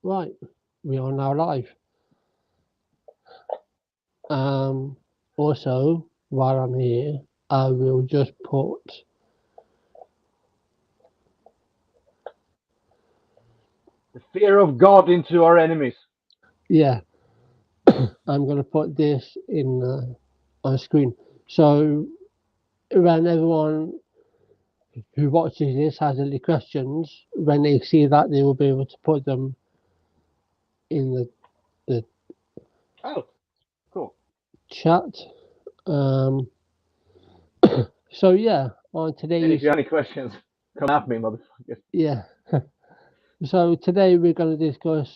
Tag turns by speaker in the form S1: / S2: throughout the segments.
S1: Right, we are now live. Also, while I'm here, I will just put
S2: The fear of God into our enemies.
S1: yeah, I'm gonna put this in on screen. So when everyone who watches this has any questions, when they see that, they will be able to put them in the
S2: Oh, cool.
S1: chat. Um, so yeah, on
S2: And if
S1: today's
S2: you have any questions, come at me, motherfucker.
S1: yeah. So today we're going to discuss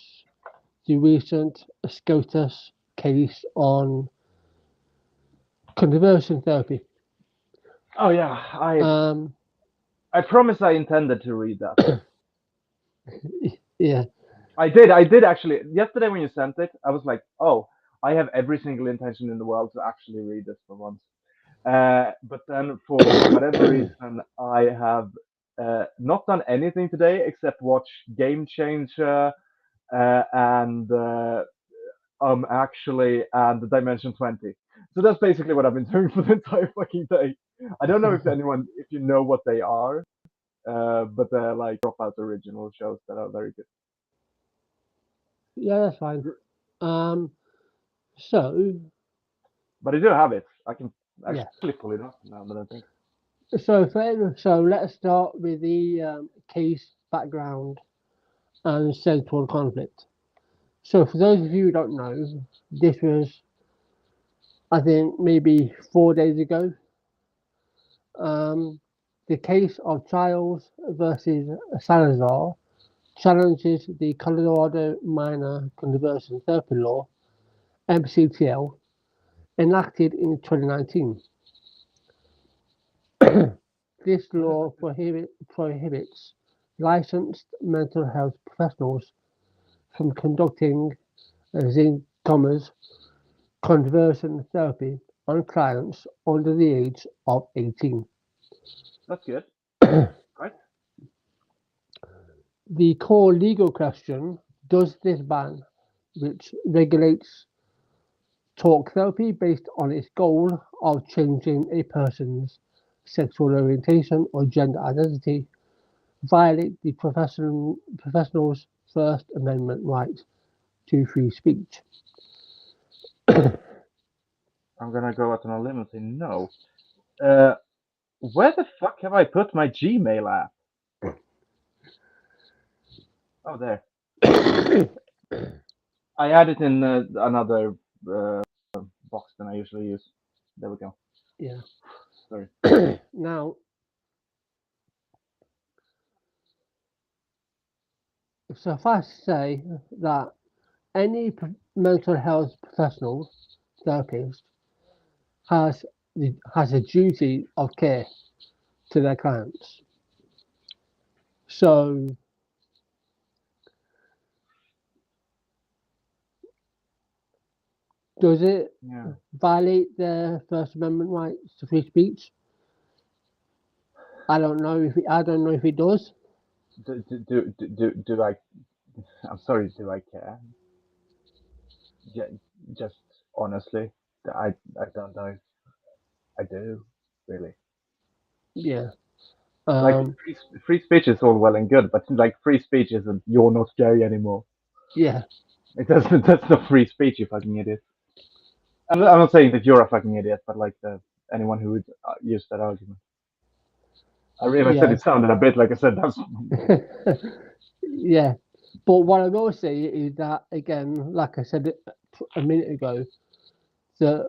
S1: the recent Scotus case on conversion therapy.
S2: Oh yeah,
S1: Um,
S2: I promise I intended to read that.
S1: yeah,
S2: I did actually. Yesterday when you sent it, I was like, oh, I have every single intention in the world to actually read this for once. But then for whatever reason, I have not done anything today except watch Game Changer and actually and the Dimension 20. So that's basically what I've been doing for the entire fucking day. I don't know if you know what they are, but they're like dropout original shows that are very good.
S1: yeah, that's fine. Um, so
S2: But I do have it. I can
S1: yeah,
S2: actually pull it up now that I think.
S1: so let's start with the case background and central conflict. So for those of you who don't know, this was I think maybe 4 days ago. Um, the case of Childs versus Salazar challenges the Colorado Minor Conversion Therapy Law (MCTL) enacted in 2019. This law prohibits licensed mental health professionals from conducting conversion therapy on clients under the age of 18.
S2: That's good, right?
S1: The core legal question: does this ban, which regulates talk therapy based on its goal of changing a person's sexual orientation or gender identity, violate the professional's First Amendment right to free speech?
S2: I'm gonna go out on a limb and say no. Uh, where the fuck have I put my Gmail app? Oh, there. I had it in another uh, box than I usually use. There we go.
S1: Yeah.
S2: Sorry.
S1: Now, suffice to say that any mental health professional, therapist, has has a duty of care to their clients. So, does it
S2: Yeah.
S1: violate their First Amendment rights to free speech? I don't know if it does.
S2: Do I? I'm sorry. Do I care? Ju- Just honestly, I don't know if I do really.
S1: Yeah.
S2: Like
S1: Um.
S2: free speech is all well and good, but like free speech isn't you're not gay anymore.
S1: Yeah.
S2: It doesn't. That's not free speech, you fucking idiot. I'm not saying that you're a fucking idiot, but like anyone who would use that argument. I realized that
S1: Yeah.
S2: it sounded a bit like I said that's.
S1: Yeah. But what I will say is that again, like I said a minute ago, that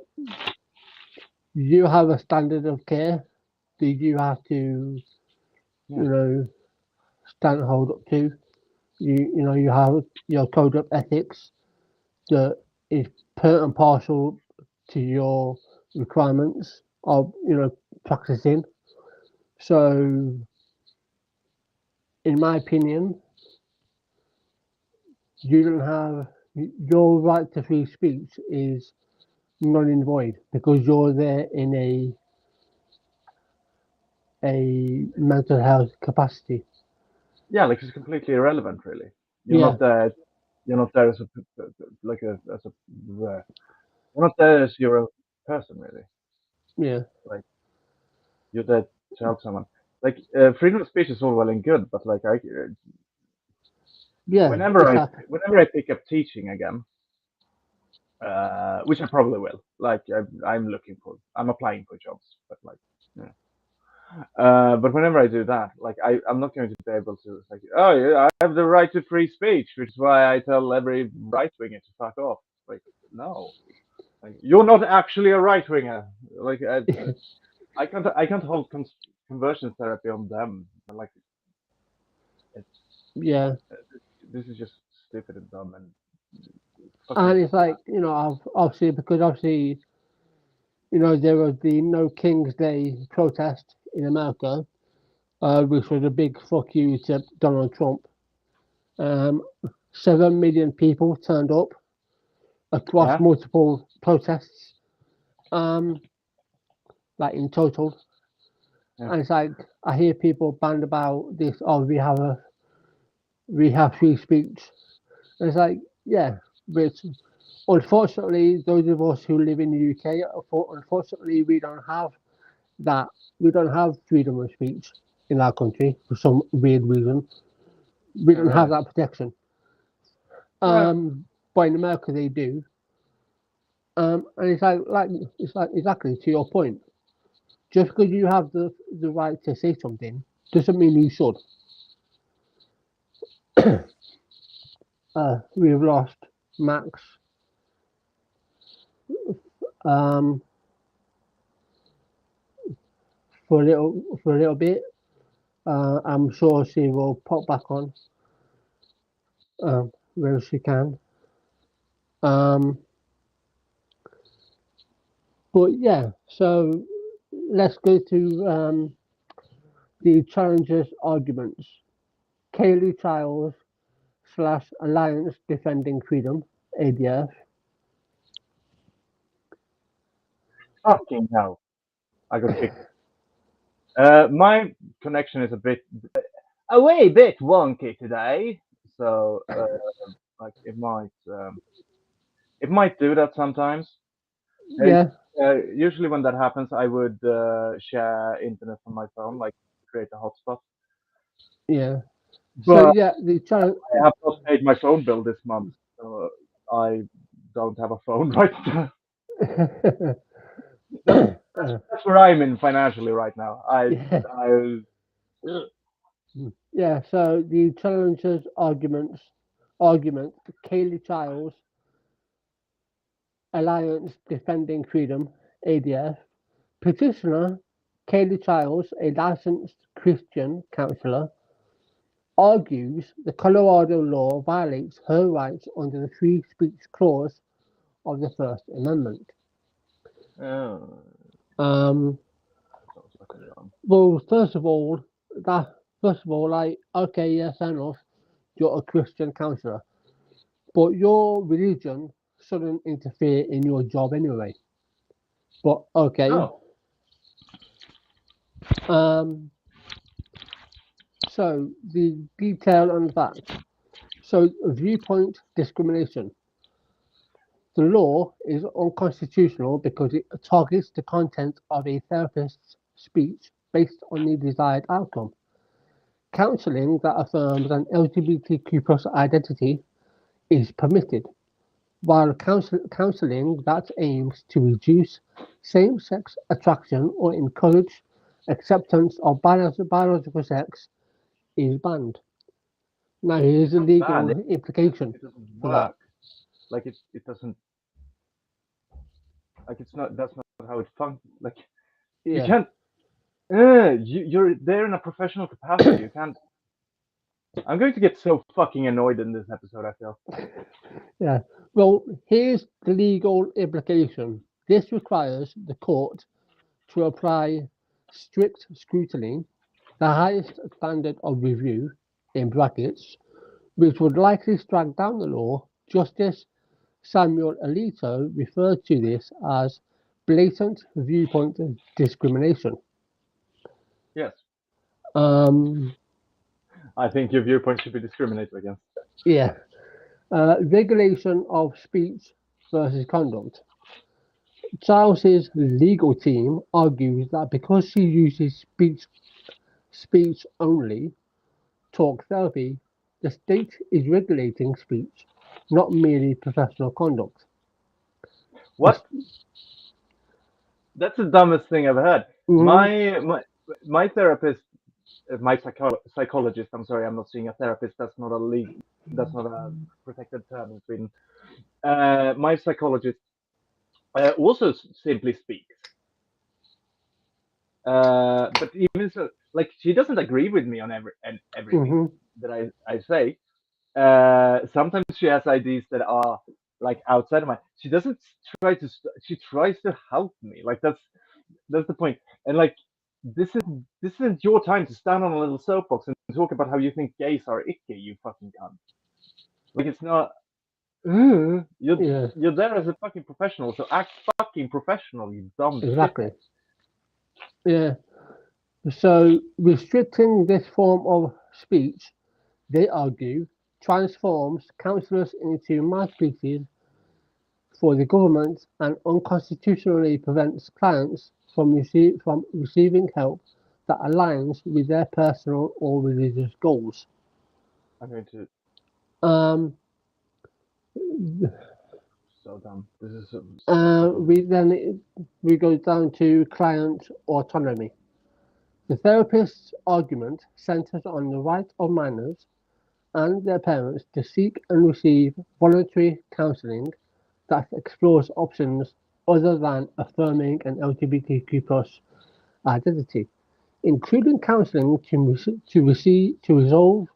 S1: you have a standard of care that you have to,
S2: Yeah.
S1: you know, stand and hold up to. You have your code of ethics that is part and parcel to your requirements of practicing. So, in my opinion, you don't have your right to free speech is null and void because you're there in a mental health capacity.
S2: Yeah, like it's completely irrelevant, really. You're
S1: Yeah,
S2: not there. You're not there as a like a as a. You're not there as your own person, really.
S1: yeah,
S2: Like you're there to help someone. Like freedom of speech is all well and good, but like
S1: yeah. It's like
S2: whenever I pick up teaching again, which I probably will. Like I'm applying for jobs, but like. Yeah. But whenever I do that, like I'm not going to be able to like, oh yeah, I have the right to free speech, which is why I tell every right winger to fuck off. Like, no, like, you're not actually a right winger. Like, I can't hold conversion therapy on them. Like, it's
S1: yeah,
S2: this is just stupid and dumb and
S1: and
S2: fucking.
S1: it's like I've obviously because obviously there was the No King's Day protest in America, which was a big fuck you to Donald Trump. Um, 7 million people turned up across
S2: Yeah,
S1: multiple protests, um, like in total.
S2: yeah,
S1: And it's like I hear people band about this. Oh, we have free speech. And it's like yeah, but unfortunately, those of us who live in the UK, unfortunately, we don't have that. We don't have freedom of speech in our country for some weird reason. We
S2: yeah,
S1: don't have
S2: really.
S1: that protection.
S2: Yeah,
S1: But in America they do. And it's like exactly to your point. Just because you have the right to say something doesn't mean you should. We've lost Max um, for a little bit. I'm sure she will pop back on when she can. Um, but yeah, so let's go to the challengers' arguments. Kaylee Trials / Alliance Defending Freedom, ADF.
S2: fucking hell. I got kicked. My connection is a wee bit wonky today, so like it might do that sometimes. Uh,
S1: Yeah,
S2: Usually when that happens, I would share internet from my phone, like create a hotspot.
S1: yeah. So
S2: But
S1: yeah, the challenge.
S2: I have not paid my phone bill this month, so I don't have a phone right now. That's where I'm in financially right now.
S1: Yeah,
S2: I
S1: yeah. So the challengers' argument. Kaylee Childs Alliance Defending Freedom, ADF. Petitioner Kaylee Childs, a licensed Christian counselor, argues the Colorado law violates her rights under the free speech clause of the First Amendment.
S2: oh,
S1: Um,
S2: sounds fucking dumb.
S1: well, first of all, like, okay, yeah, fair enough, you're a Christian counselor, but your religion shouldn't interfere in your job anyway. But okay,
S2: No,
S1: um, so the detail on that. So viewpoint discrimination. The law is unconstitutional because it targets the content of a therapist's speech based on the desired outcome. Counseling that affirms an LGBTQ plus identity is permitted, while counseling that aims to reduce same sex attraction or encourage acceptance of biological sex is banned. Now, here's
S2: it's
S1: the
S2: not
S1: legal
S2: banned.
S1: implication
S2: It doesn't
S1: for that.
S2: work. Like it doesn't like it's not that's not how it functions. Like you
S1: Yeah,
S2: can't. You're there in a professional capacity. You can't. I'm going to get so fucking annoyed in this episode. I feel.
S1: yeah. Well, here's the legal implication. This requires the court to apply strict scrutiny, the highest standard of review, in brackets, which would likely strike down the law. Justice Samuel Alito referred to this as blatant viewpoint discrimination.
S2: Yes,
S1: Um,
S2: I think your viewpoint should be discriminated against.
S1: Yeah. Regulation of speech versus conduct. Charles's legal team argues that because she uses speech only talk therapy, the state is regulating speech, not merely professional conduct.
S2: What? That's the dumbest thing I've heard.
S1: Mhm,
S2: My therapist, psychologist. I'm sorry, I'm not seeing a therapist. That's not a protected term in Sweden. My psychologist also simply speaks. But even so, like she doesn't agree with me on everything
S1: mhm,
S2: that I say. Sometimes she has ideas that are like outside of my. She doesn't try to. She tries to help me. Like that's the point. And like this is this isn't your time to stand on a little soapbox and talk about how you think gays are icky. You fucking cunt. Like it's not. You're
S1: yeah,
S2: you're there as a fucking professional, so act fucking professional. You dumb
S1: exactly.
S2: shithead.
S1: Yeah. So restricting this form of speech, they argue, transforms counsellors into mouthpieces for the government and unconstitutionally prevents clients from receiving help that aligns with their personal or religious goals.
S2: I'm going to
S1: Um,
S2: so dumb. This is so fucking dumb.
S1: we go down to client autonomy. The therapist's argument centers on the right of minors and their parents to seek and receive voluntary counseling that explores options other than affirming an LGBTQ+ identity, including counseling to resolve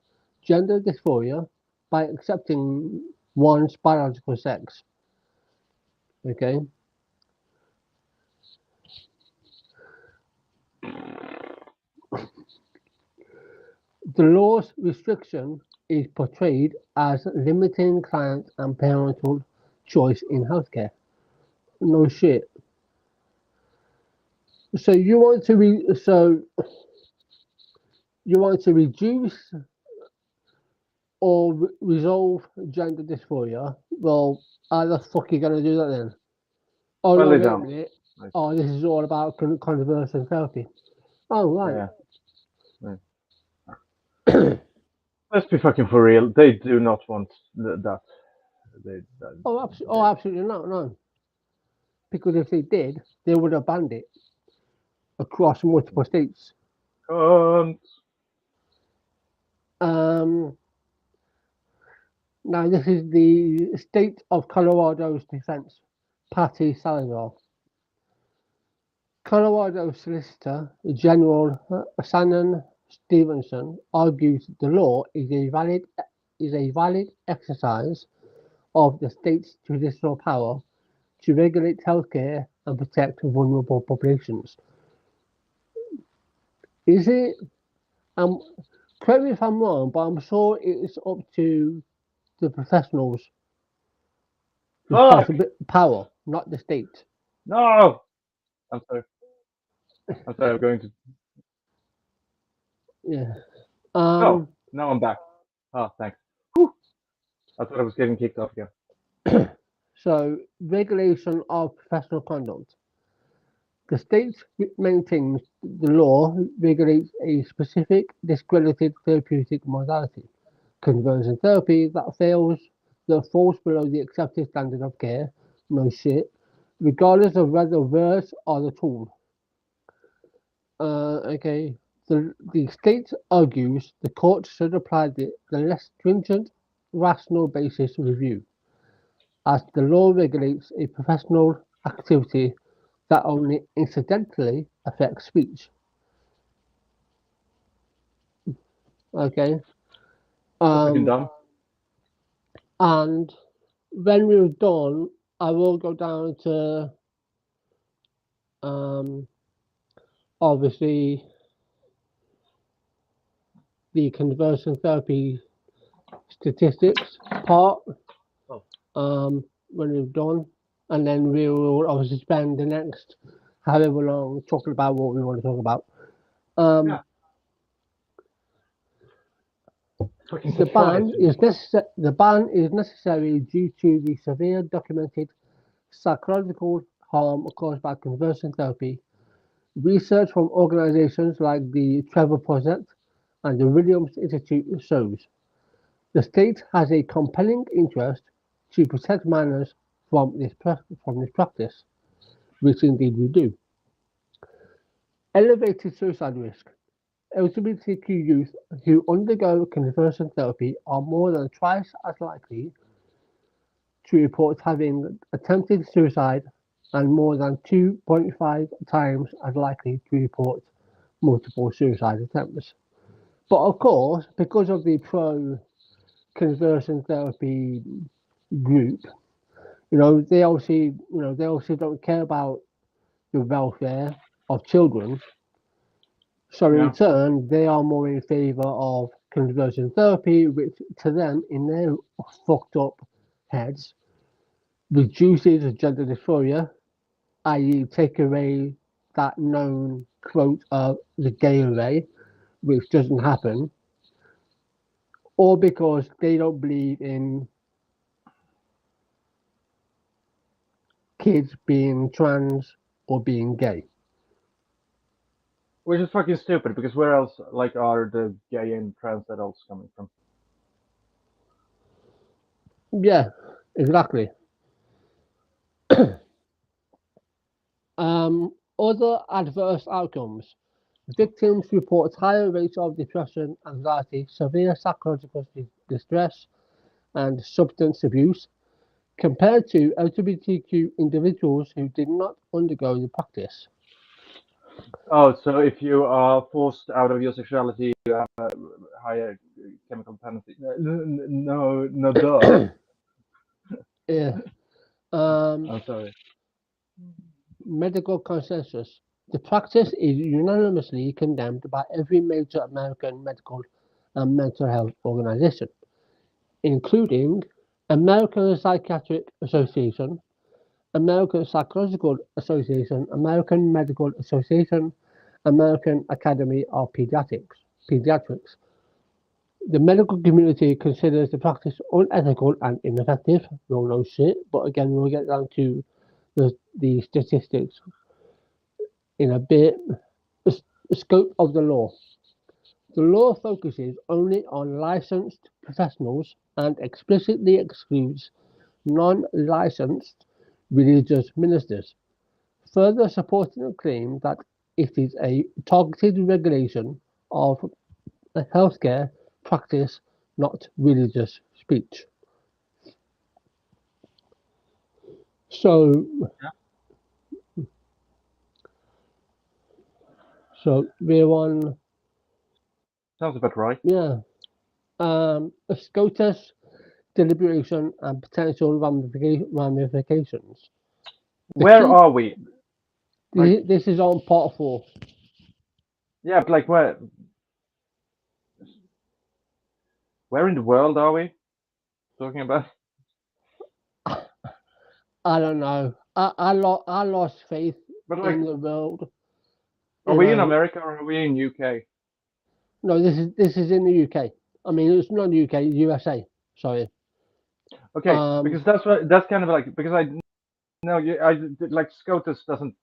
S1: gender dysphoria by accepting one's biological sex. Okay. The law's restriction is portrayed as limiting client and parental choice in healthcare. No shit. So you want to reduce or resolve gender dysphoria? Well, how the fuck are you gonna do that then? Oh
S2: Well,
S1: no,
S2: they
S1: wait a
S2: don't.
S1: minute.
S2: Like,
S1: Oh, this is all about controversial therapy. Oh right.
S2: yeah. Yeah. Let's be fucking for real. They do not want that. That.
S1: Oh,
S2: They,
S1: absolutely not. No, because if they did, they would have banned it across multiple states.
S2: can't.
S1: Um, Now, this is the state of Colorado's defense. Patty Salazar. Colorado Solicitor General Shannon Stevenson argues the law is a valid exercise of the state's judicial power to regulate healthcare and protect vulnerable populations. Is it? Um, Correct me if I'm wrong, but I'm sure it's up to the professionals'
S2: Fuck!
S1: responsibility power, not the state.
S2: No! I'm sorry. I'm sorry. I'm going to.
S1: Yeah.
S2: Oh,
S1: Um,
S2: now I'm back. Oh, thanks. Whew. I thought I was getting kicked off again.
S1: so, regulation of professional conduct. The state maintains the law regulates a specific discredited therapeutic modality, conversion therapy that falls below the accepted standard of care, no shit, regardless of whether words are the tool. Okay. The state argues the court should apply the less stringent rational basis review, as the law regulates a professional activity that only incidentally affects speech. Okay.
S2: So fucking
S1: Um,
S2: dumb.
S1: and when we're done, I will go down to um, obviously the conversion therapy statistics part
S2: Oh,
S1: when we've done, and then we will obviously spend the next however long talking about what we want to talk about. Um,
S2: yeah. Fucking
S1: The
S2: surprised.
S1: ban is necessary due to the severe documented psychological harm caused by conversion therapy. Research from organizations like the Trevor Project and the Williams Institute shows the state has a compelling interest to protect minors from this practice, which indeed we do. Elevated suicide risk. LGBTQ youth who undergo conversion therapy are more than twice as likely to report having attempted suicide and more than 2.5 times as likely to report multiple suicide attempts. But of course, because of the pro conversion therapy group, they obviously don't care about the welfare of children. So in
S2: Yeah.
S1: turn, they are more in favour of conversion therapy, which to them, in their fucked up heads, reduces gender dysphoria, i.e., take away that known quote of the gay array, which doesn't happen, or because they don't believe in kids being trans or being gay.
S2: Which is fucking stupid because where else like are the gay and trans adults coming from?
S1: Yeah, exactly. Other adverse outcomes. Victims report higher rates of depression, anxiety, severe psychological distress, and substance abuse compared to LGBTQ individuals who did not undergo the practice.
S2: Oh, so if you are forced out of your sexuality, you have a higher chemical penalty. No, no, duh.
S1: Yeah. Um,
S2: I'm sorry.
S1: Medical consensus. The practice is unanimously condemned by every major American medical and mental health organization, including American Psychiatric Association, American Psychological Association, American Medical Association, American Academy of Pediatrics. The medical community considers the practice unethical and ineffective. No shit, but again, we'll get down to the statistics in a bit. The scope of the law. The law focuses only on licensed professionals and explicitly excludes non-licensed religious ministers, further supporting the claim that it is a targeted regulation of a healthcare practice, not religious speech. So,
S2: Yeah,
S1: so we're on,
S2: sounds about right.
S1: yeah, a Scotus deliberation and potential ramifications. The
S2: Where
S1: key,
S2: are we? Like,
S1: this is on part four.
S2: yeah, but like where in the world are we talking about?
S1: I don't know. I lost faith
S2: But like,
S1: in the world.
S2: are
S1: You
S2: we in
S1: know,
S2: America or are we in UK?
S1: no, this is in the UK. I mean, it's not UK, USA. Sorry.
S2: Okay,
S1: Um,
S2: because that's kind of like because I know you I like Scotus doesn't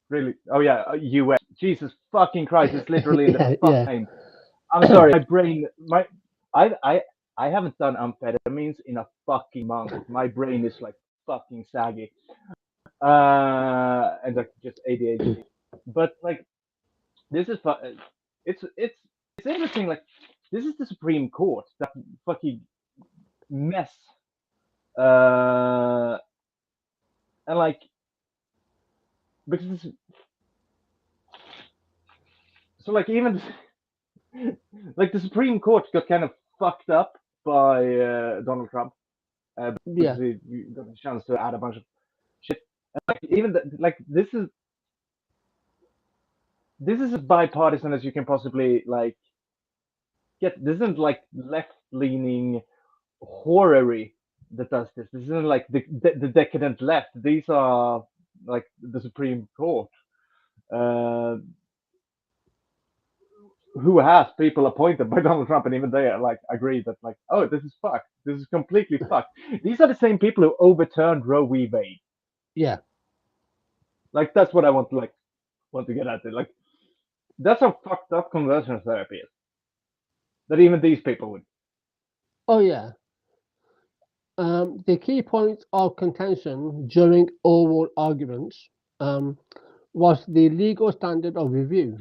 S2: really. Oh yeah, US. Jesus fucking Christ! It's literally in the
S1: yeah,
S2: fuck
S1: yeah,
S2: name. I'm sorry, my brain, I, I, I haven't done amphetamines in a fucking month. My brain is like fucking saggy, and like just ADHD. But like, this is it's interesting. Like, this is the Supreme Court that fucking mess, uh, and like because so like even like the Supreme Court got kind of fucked up by Donald Trump because
S1: yeah,
S2: he got a chance to add a bunch of shit. Like, even like this is as bipartisan as you can possibly like get. This isn't like left leaning horror that does this. This isn't like the decadent left. These are like the Supreme Court. Uh, who has people appointed by Donald Trump, and even they are like agree that like, oh, this is fucked. This is completely fucked. These are the same people who overturned Roe v. Wade.
S1: Yeah.
S2: Like that's what I want to get at. It. Like that's how fucked up conversion therapy is. That even these people would.
S1: Oh yeah. The key point of contention during oral arguments was the legal standard of review.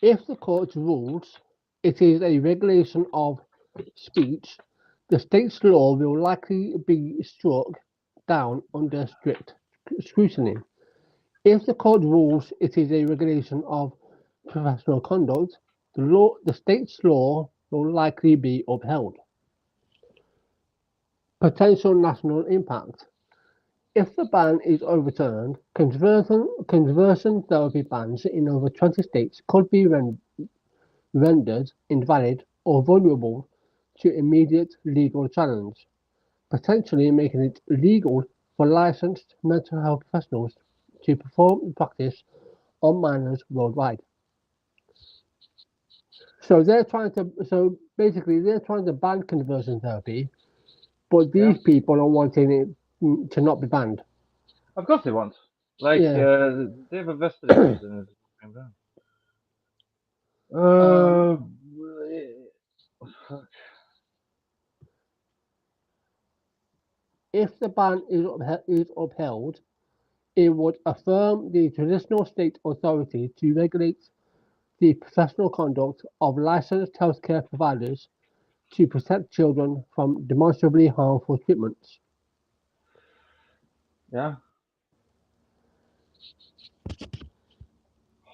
S1: If the court rules it is a regulation of speech, the state's law will likely be struck down under strict scrutiny. If the court rules it is a regulation of professional conduct, the state's law will likely be upheld. Potential national impact. If the ban is overturned, conversion therapy bans in over 20 states could be rendered invalid or vulnerable to immediate legal challenge, potentially making it illegal for licensed mental health professionals to perform the practice on minors worldwide. So basically they're trying to ban conversion therapy, but
S2: Yeah.
S1: these people are wanting it to not be banned.
S2: Of course they want. Like
S1: Yeah.
S2: they have a vested interest in it.
S1: Um,
S2: Uh,
S1: if the ban is upheld, it would affirm the traditional state authority to regulate the professional conduct of licensed healthcare providers to protect children from demonstrably harmful treatments.
S2: yeah.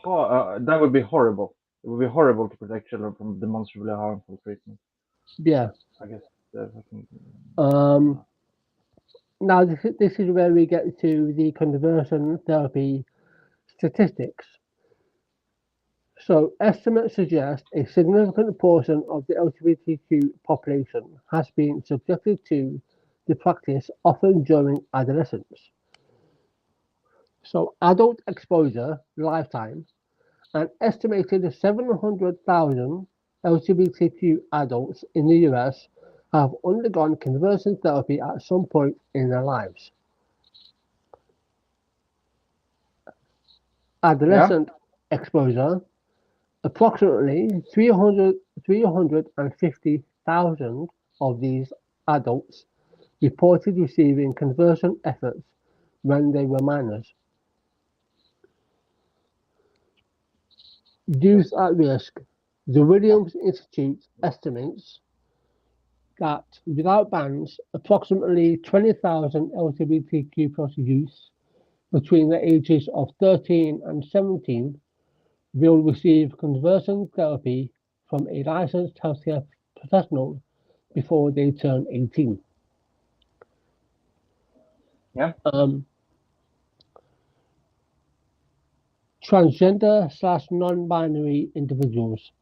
S2: That would be horrible. It would be horrible to protect children from demonstrably harmful treatment.
S1: Yeah.
S2: I guess fucking.
S1: Um, Now, this is where we get to the conversion therapy statistics. So, estimates suggest a significant portion of the LGBTQ population has been subjected to the practice, often during adolescence. So, adult exposure lifetime, an estimated 700,000 LGBTQ adults in the US have undergone conversion therapy at some point in their lives.
S2: Yeah.
S1: Adolescent exposure, approximately 350,000 of these adults reported receiving conversion efforts when they were minors. Youth at risk. The Williams Institute estimates that without bans, approximately 20,000 LGBTQ plus youths between the ages of 13 and 17 will receive conversion therapy from a licensed healthcare professional before they turn 18.
S2: Yeah.
S1: Transgender slash non-binary individuals.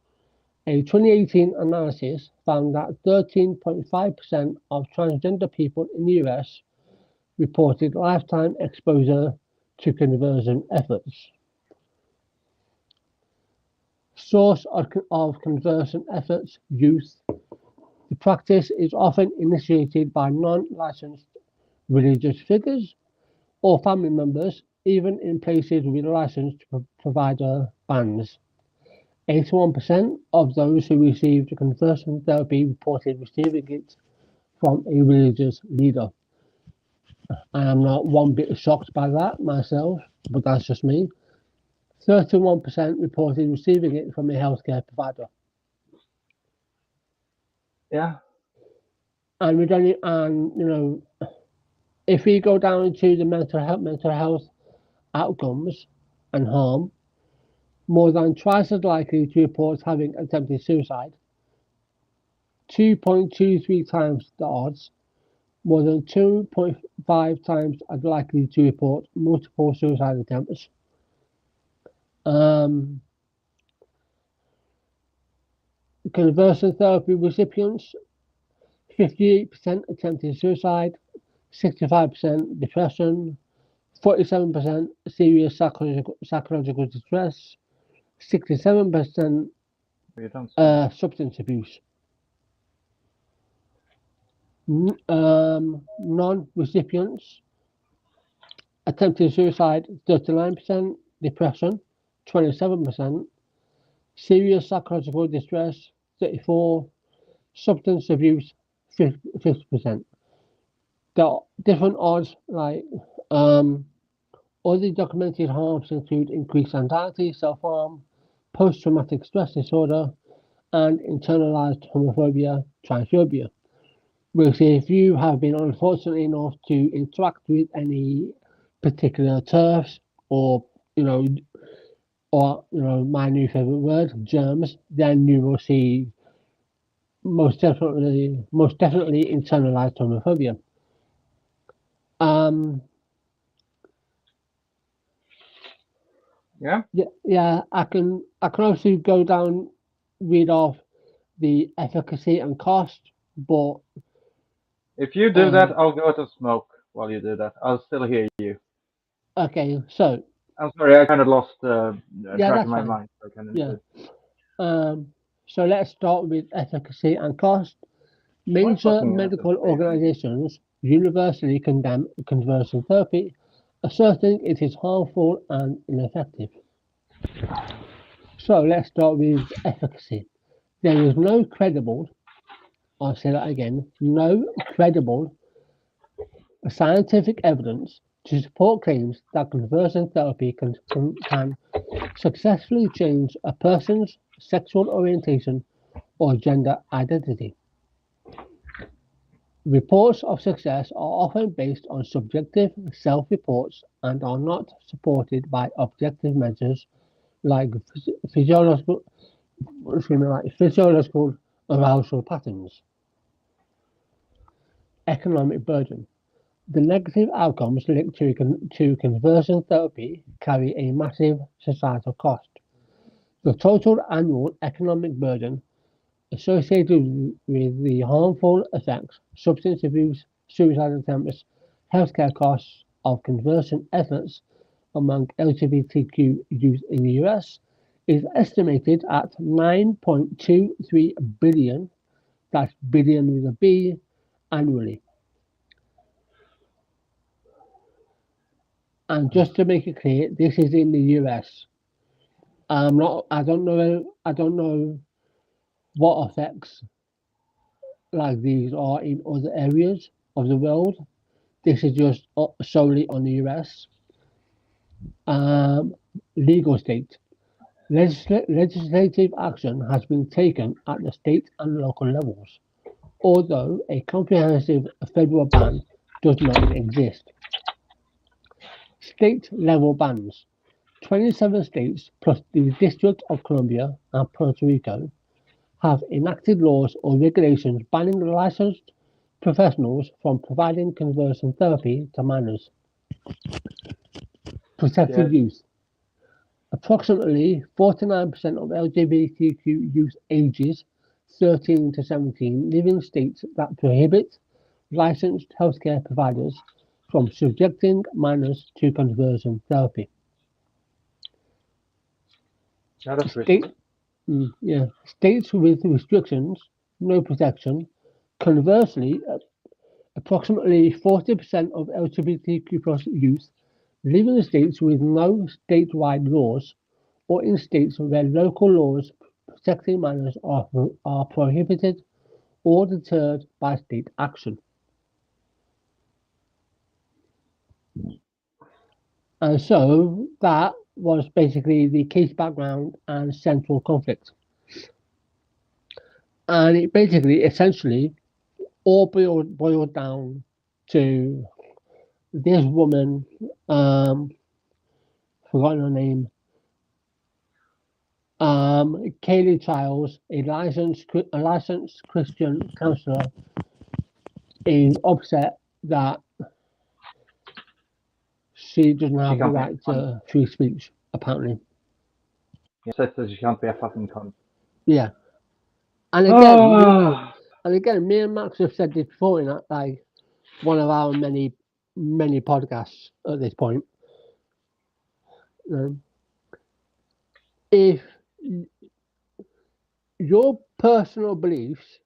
S1: A 2018 analysis found that 13.5% of transgender people in the US reported lifetime exposure to conversion efforts. Source of conversion efforts: youth. The practice is often initiated by non-licensed religious figures or family members, even in places with licensed provider bans. 81% of those who received conversion therapy reported receiving it from a religious leader. I am not one bit shocked by that myself, but that's just me. 31% reported receiving it from a healthcare provider.
S2: Yeah.
S1: And we don't, if we go down to the mental health outcomes and harm, more than twice as likely to report having attempted suicide, 2.23 times the odds, more than 2.5 times as likely to report multiple suicide attempts. Conversion therapy recipients, 58% attempted suicide, 65% depression, 47% serious psychological distress, 67%
S2: You don't say.
S1: Substance abuse. Non-recipients attempted suicide 39%, depression 27%, serious psychological distress 34%, substance abuse 50%. There are different odds, like other documented harms include increased anxiety, self-harm, post-traumatic stress disorder, and internalized homophobia, transphobia. Which, if you have been unfortunate enough to interact with any particular turfs or you know my new favorite word, germs, then you will see most definitely internalized homophobia. Um,
S2: Yeah.
S1: yeah, I can also go down read off the efficacy and cost, but
S2: If you do
S1: uh,
S2: that, I'll go to smoke while you do that. I'll still hear you.
S1: okay, so
S2: I'm sorry, I kind of lost
S1: yeah,
S2: track of
S1: that's
S2: my
S1: fine.
S2: mind. So I kind of need
S1: Yeah.
S2: to.
S1: So let's start with efficacy and cost.
S2: Why
S1: Major
S2: fucking have to
S1: medical
S2: say that?
S1: organizations universally condemn conversion therapy, asserting it is harmful and ineffective. So let's start with efficacy. There is no credible, I'll say that again, no credible scientific evidence to support claims that conversion therapy can successfully change a person's sexual orientation or gender identity. Reports of success are often based on subjective self-reports and are not supported by objective measures like physiological, physiological arousal patterns. Economic burden. The negative outcomes linked to conversion therapy carry a massive societal cost. The total annual economic burden associated with the harmful effects, substance abuse, suicide attempts, healthcare costs of conversion efforts among LGBTQ youth in the US is estimated at 9.23 billion, that's billion with a B, annually. And just to make it clear, this is in the US. I don't know what effects like these are in other areas of the world. This is just solely on the US. Um, Legal state. Legislative action has been taken at the state and local levels, although a comprehensive federal ban does not exist. State level bans. 27 states plus the District of Columbia and Puerto Rico have enacted laws or regulations banning licensed professionals from providing conversion therapy to minors.
S2: Yes.
S1: Protected youth. Approximately 49% of LGBTQ youth ages 13 to 17 live in states that prohibit licensed healthcare providers from subjecting minors to conversion therapy.
S2: Yeah, that's
S1: State,
S2: reasonable.
S1: States with restrictions, no protection. Conversely, approximately 40% of LGBTQ plus youth live in states with no statewide laws or in states where local laws protecting minors are prohibited or deterred by state action. And so that was basically the case background and central conflict. And it basically, essentially, all boiled down to this woman, forgotten her name, Kaylee Childs, a licensed Christian counselor, is upset that she doesn't
S2: She
S1: have the
S2: can't be a
S1: right
S2: cunt.
S1: to free speech, apparently.
S2: He says that she can't be a fucking cunt.
S1: Yeah. And again,
S2: Oh,
S1: me and Max have said this before in like one of our many podcasts at this point. Um, if your personal beliefs,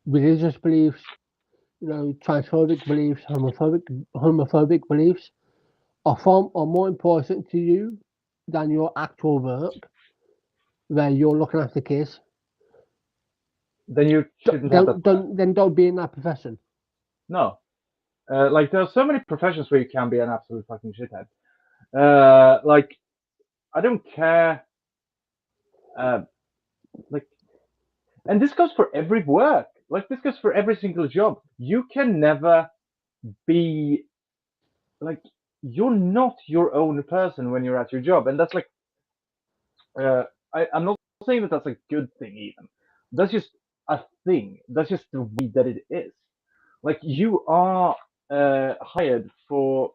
S1: religious beliefs, transphobic beliefs, homophobic beliefs are more important to you than your actual work, where you're looking after kids.
S2: Then you shouldn't have that.
S1: Then don't be in that profession.
S2: No. Like there are so many professions where you can be an absolute fucking shithead. Like I don't care. Like, and this goes for every work. Like this goes for every single job. You can never be like you're not your own person when you're at your job, and that's like I'm not saying that that's a good thing even. That's just a thing. That's just the way that it is. Like you are hired for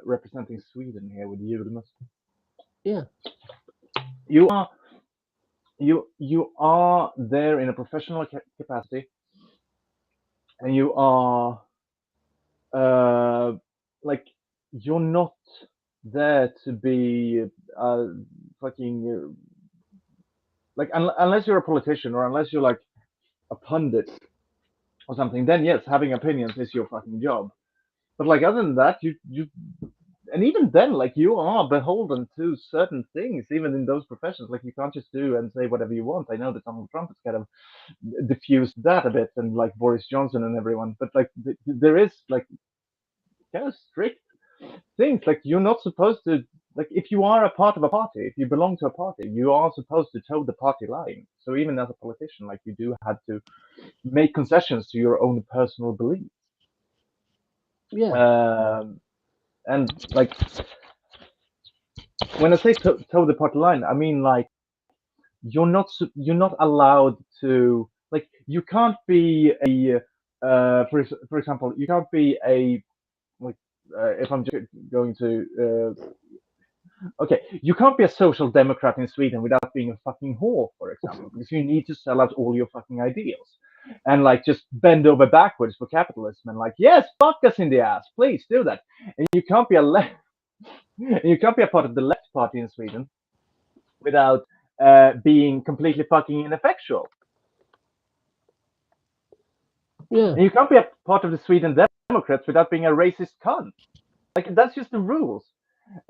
S2: representing Sweden here with Julmus.
S1: Yeah.
S2: You are there in a professional capacity, and you are like you're not there to be fucking like unless you're a politician or unless you're like a pundit or something. Then yes, having opinions is your fucking job. But like other than that, you and even then, like you are beholden to certain things, even in those professions. Like you can't just do and say whatever you want. I know that Donald Trump has kind of diffused that a bit, and like Boris Johnson and everyone. But like there is like kind of strict things. Like you're not supposed to. Like if you are a part of a party, if you belong to a party, you are supposed to toe the party line. So even as a politician, like you do have to make concessions to your own personal beliefs.
S1: Yeah.
S2: And like when I say toe the party line, I mean like you're not allowed to like you can't be a for example you can't be a like if I'm just going to okay, you can't be a social democrat in Sweden without being a fucking whore, for example, because you need to sell out all your fucking ideals and like just bend over backwards for capitalism and like yes, fuck us in the ass, please do that. And you can't be you can't be a part of the left party in Sweden without being completely fucking ineffectual.
S1: Yeah.
S2: And you can't be a part of the Sweden Democrats without being a racist cunt. Like that's just the rules.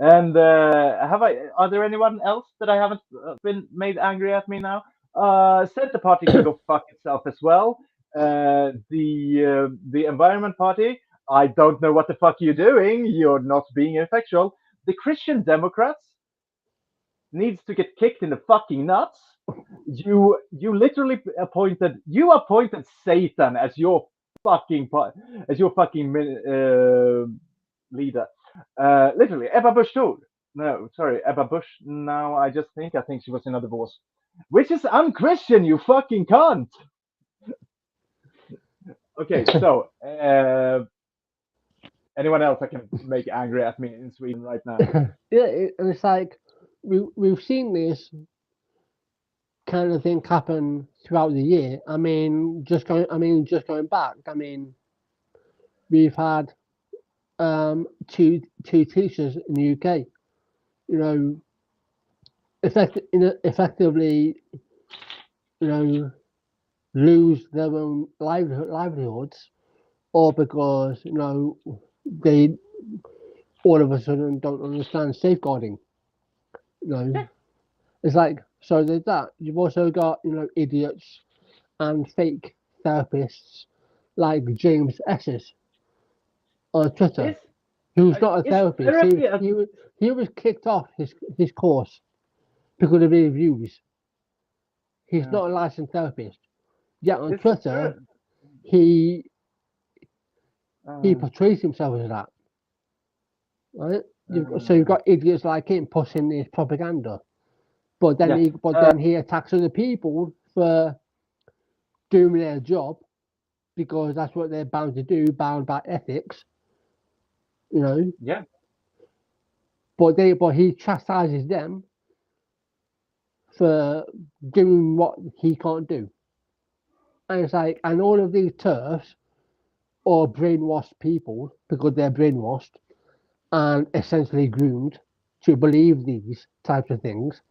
S2: And are there anyone else that I haven't been made angry at me now? Center Party can go fuck itself as well. The Environment Party, I don't know what the fuck you're doing. You're not being effectual. The Christian Democrats needs to get kicked in the fucking nuts. You literally appointed Satan as your fucking leader. Literally, Ebba Busch Thor. No, sorry, Ebba Busch. Now I think she was in a divorce, which is unchristian. You fucking cunt. Okay, so anyone else I can make angry at me in Sweden right now?
S1: Yeah, and it's like we've seen this kind of thing happen throughout the year. Just going back. We've had two teachers in the UK. Effectively, lose their own livelihoods, or because they all of a sudden don't understand safeguarding. It's like, so there's that. You've also got idiots and fake therapists like James Esses on Twitter, who's not a therapist. He was kicked off his course because of his views. He's not a licensed therapist. Yet on Twitter, he portrays himself as that. Right? So you've got idiots like him pushing this propaganda, but then he attacks other people for doing their job because that's what they're bound to do, bound by ethics.
S2: Yeah.
S1: But he chastises them for doing what he can't do. And it's like, and all of these turfs are brainwashed people because they're brainwashed and essentially groomed to believe these types of things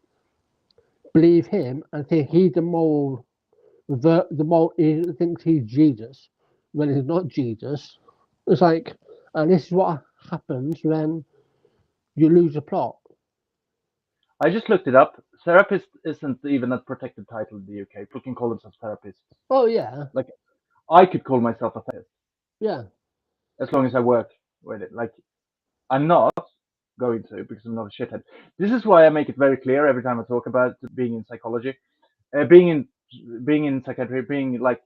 S1: believe him and think he's the moral. The moral he thinks he's Jesus when he's not Jesus. It's like, and this is what happens when you lose a plot.
S2: I just looked it up. Therapist isn't even a protected title in the UK. People can call themselves therapists.
S1: Oh yeah,
S2: Like I could call myself a therapist
S1: yeah,
S2: as long as I work with it. Like I'm not going to because I'm not a shithead. This is why I make it very clear every time I talk about being in psychology, being in psychiatry, being like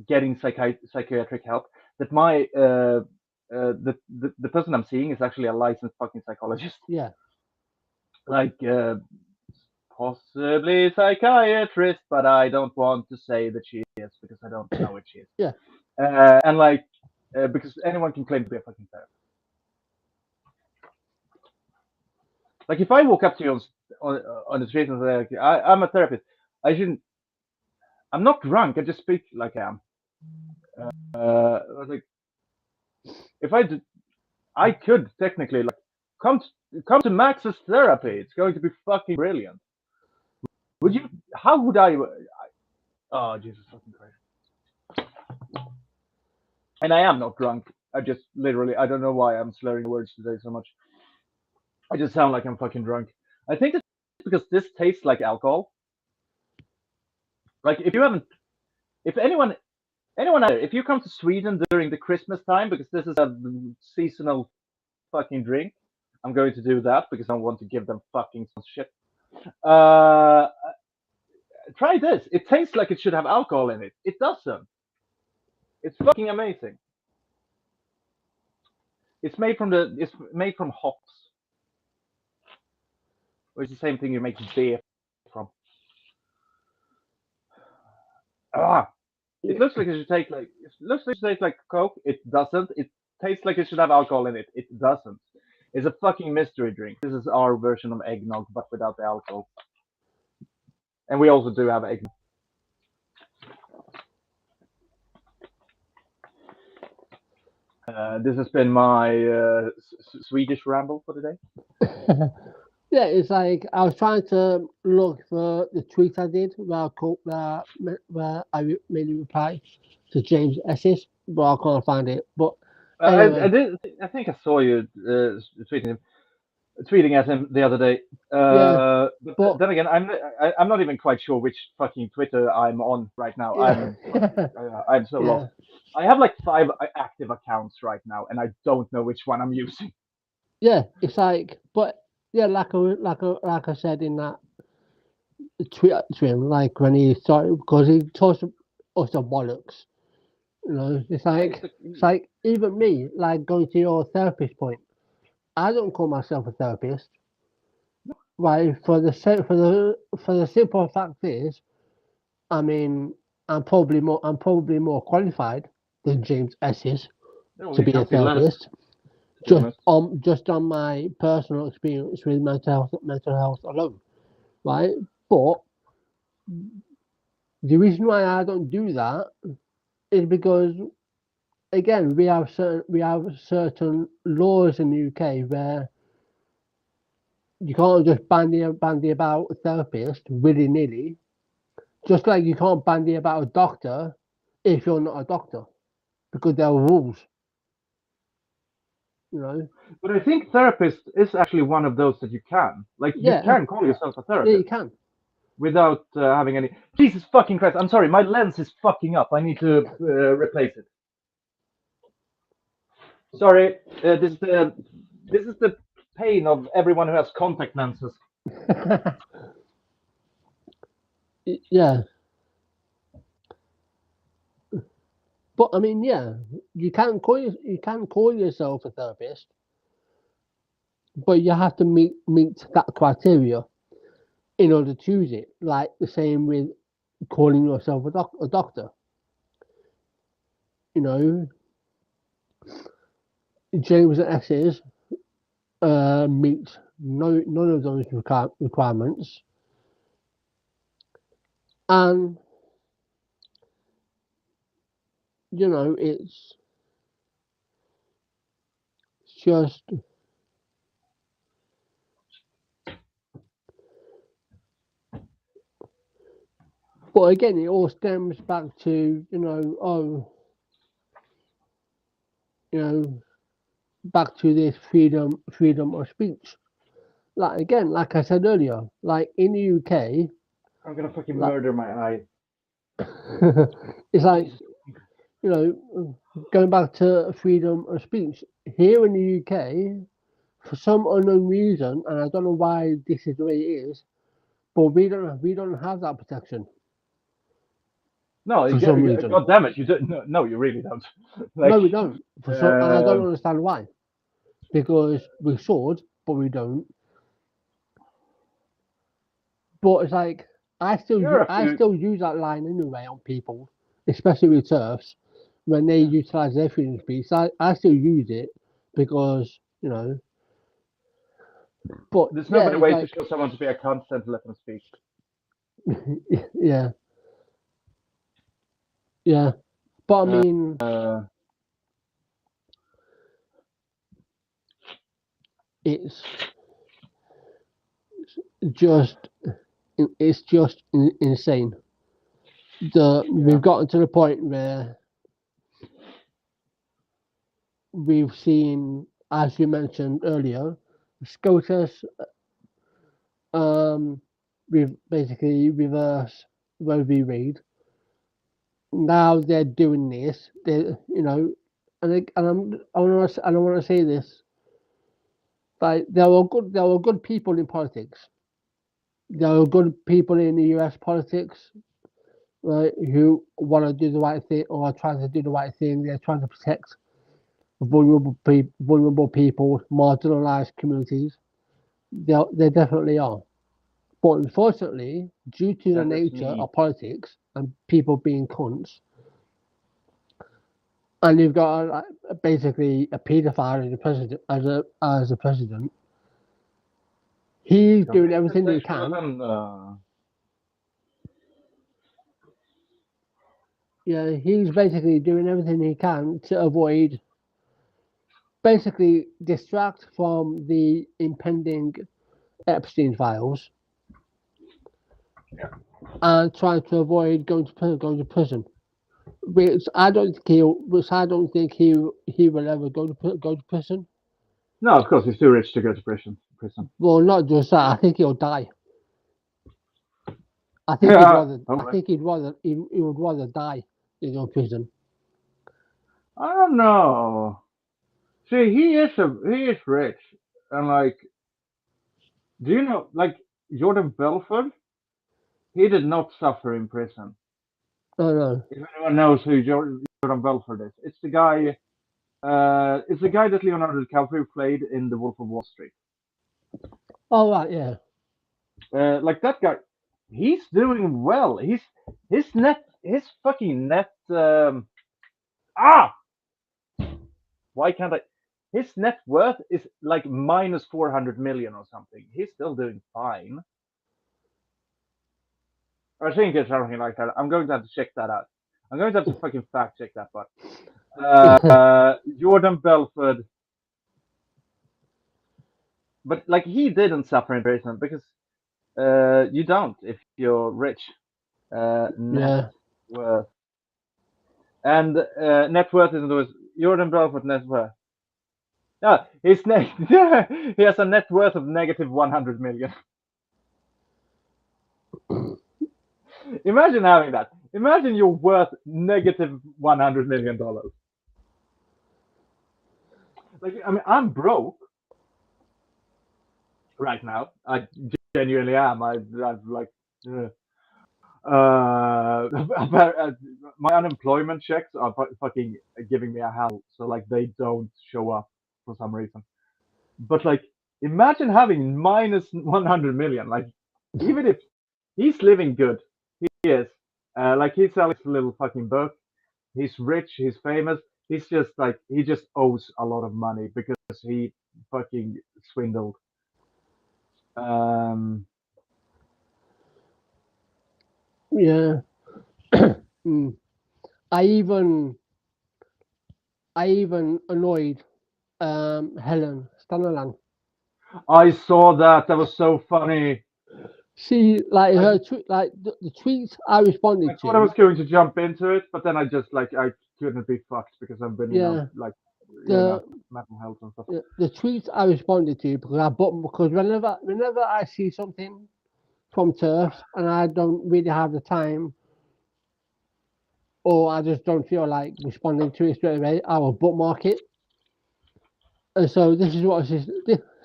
S2: getting psychiatric help. That my the person I'm seeing is actually a licensed fucking psychologist.
S1: yeah,
S2: Like possibly psychiatrist, but I don't want to say that she is because I don't know if she is.
S1: yeah,
S2: And like because anyone can claim to be a fucking therapist. Like if I walk up to you on the street and say, like, I'm a therapist, I shouldn't. I'm not drunk. I just speak like I am. I was like, if I did, I could technically like come come to Max's therapy. It's going to be fucking brilliant. Would you? How would I? Oh Jesus fucking Christ! And I am not drunk. I just literally I don't know why I'm slurring the words today so much. I just sound like I'm fucking drunk. I think it's because this tastes like alcohol. Like if you haven't, if anyone out there, if you come to Sweden during the Christmas time because this is a seasonal fucking drink, I'm going to do that because I want to give them fucking shit. Uh, try this. It tastes like it should have alcohol in it. It doesn't. It's fucking amazing. It's made from hops, which is the same thing you make beer from. Ah, it looks like it should take like it looks like it should taste like Coke. It doesn't. It tastes like it should have alcohol in it. It doesn't. It's a fucking mystery drink. This is our version of eggnog, but without the alcohol. And we also do have eggnog. This has been my Swedish ramble for today.
S1: yeah. It's like I was trying to look for the tweet I did where I made a reply to James S's, but I can't find it. But
S2: I
S1: anyway,
S2: did. I think I saw you tweeting at him the other day.
S1: yeah,
S2: But
S1: but
S2: then again, I'm not even quite sure which fucking Twitter I'm on right now.
S1: yeah,
S2: I'm so lost.
S1: yeah,
S2: I have like 5 active accounts right now, and I don't know which one I'm using.
S1: yeah. It's like, but yeah, like I said in that tweet to him, like when he started because he tossed us the bollocks. You know, it's like even me, like going to your therapist point. I don't call myself a therapist. Right, for the simple fact is, I mean, I'm probably more qualified than James S is
S2: No,
S1: to
S2: you
S1: be a
S2: can't be less,
S1: therapist.
S2: to be honest.
S1: Just on my personal experience with mental health alone, right? But the reason why I don't do that is because again we have certain laws in the UK where you can't just bandy about a therapist willy nilly. Just like you can't bandy about a doctor if you're not a doctor, because there are rules, you know.
S2: But I think therapist is actually one of those that you can. Like, you
S1: Yeah,
S2: can call yourself a
S1: yeah, you
S2: therapist
S1: can.
S2: without having any. Jesus fucking Christ! I'm sorry, my lens is fucking up. I need to replace it. Sorry, this is the pain of everyone who has contact lenses.
S1: Yeah, but I mean, yeah, you can call yourself a therapist, but you have to meet that criteria in order to use it. Like the same with calling yourself a doctor. You know, James S's meet none of those requirements, and you know it's just But again, it all stems back to back to this freedom of speech. Like again, like I said earlier, like in the UK,
S2: I'm gonna fucking
S1: like
S2: murder my eye.
S1: it's like going back to freedom of speech here in the UK, for some unknown reason, and I don't know why this is the way it is, but we don't have that protection
S2: No,
S1: for some reason.
S2: God damn it, you don't. No, you really don't.
S1: No,
S2: Like,
S1: we don't. For some, and I don't understand why. Because we should, but we don't. But it's like I still use that line anyway on people, especially with turfs, when they utilize their freedom of speech. I still use it because But
S2: there's no
S1: yeah,
S2: better
S1: it's
S2: way to
S1: like
S2: show someone to be a cunt than to let them speak.
S1: yeah, yeah. But I mean,
S2: Uh,
S1: it's just insane that we've gotten to the point where we've seen, as you mentioned earlier, Scotus we've basically reverse Roe v. Wade. Now they're doing this. I want to say this. Like there were good people in politics. There are good people in the US politics, right, who want to do the right thing or are trying to do the right thing. They're trying to protect vulnerable people, marginalized communities. There definitely are. But unfortunately, due to the
S2: and it's
S1: nature
S2: me.
S1: of politics and people being cunts, and you've got basically a paedophile as a president, as a president, he's doing
S2: Convicted
S1: everything he
S2: sexual
S1: can.
S2: offender.
S1: Yeah, he's basically doing everything he can to avoid, basically distract from the impending Epstein files, and trying to avoid going to prison. Which I don't think he will ever go to prison.
S2: No, of course, he's too rich to go to prison.
S1: Well, not just that. I think he'll die. I think he'd
S2: Yeah,
S1: rather. I
S2: probably.
S1: think he would rather die than go to prison.
S2: I don't know. See, he is rich, and like, do you know, like Jordan Belford? He did not suffer in prison.
S1: No, no.
S2: If anyone knows who Jordan Belford is, it's the guy. It's the guy that Leonardo DiCaprio played in The Wolf of Wall Street.
S1: Oh right, yeah.
S2: Like that guy, he's doing well. His fucking net. Ah, why can't I? His net worth is like minus 400 million or something. He's still doing fine. I think it's something like that. I'm going to have to check that out. I'm going to have to fucking fact check that, but Jordan Belford, but like he didn't suffer in prison because you don't if you're rich. Net
S1: Yeah.
S2: worth and net worth isn't always Jordan Belford net worth. No, his net he has a net worth of negative 100 million. Imagine having that. Imagine you're worth negative $100 million. Like, I mean, I'm broke right now. I genuinely am. I've like, my unemployment checks are fucking giving me a hell. So like, they don't show up for some reason. But like, imagine having minus 100 million. Like, even if he's living good, he is. Like, he sells a little fucking book. He's rich. He's famous. He's just like he just owes a lot of money because he fucking swindled. Um,
S1: Yeah. Mm. I even annoyed Helen Stanalang.
S2: I saw that. That was so funny.
S1: See, like
S2: I,
S1: her tweet, like the tweets I
S2: I
S1: responded
S2: thought I
S1: to.
S2: was going to jump into it, but then I just like I couldn't be fucked because I've been,
S1: Yeah,
S2: like
S1: the
S2: mental health and stuff.
S1: the tweets I responded to because because whenever I see something from turf and I don't really have the time or I just don't feel like responding to it straight away, I will bookmark it. And so this is what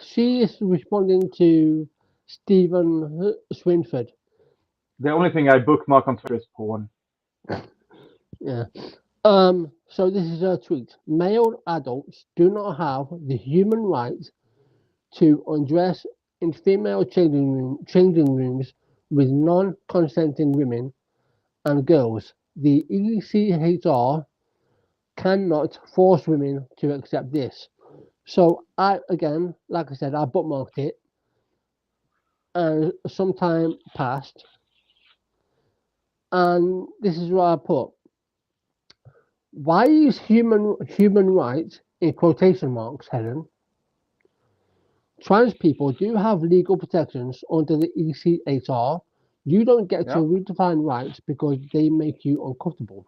S1: she is responding to Stephen Swinford.
S2: The only thing I bookmark on Twitter is porn.
S1: Yeah. So this is her tweet. Male adults do not have the human right to undress in female changing rooms with non-consenting women and girls. The ECHR cannot force women to accept this. So I, again, like I said, I bookmarked it, and some time passed, and this is what I put. Why is human rights in quotation marks, Helen? Trans people do have legal protections under the ECHR. You don't get to
S2: Yeah.
S1: redefine rights because they make you uncomfortable.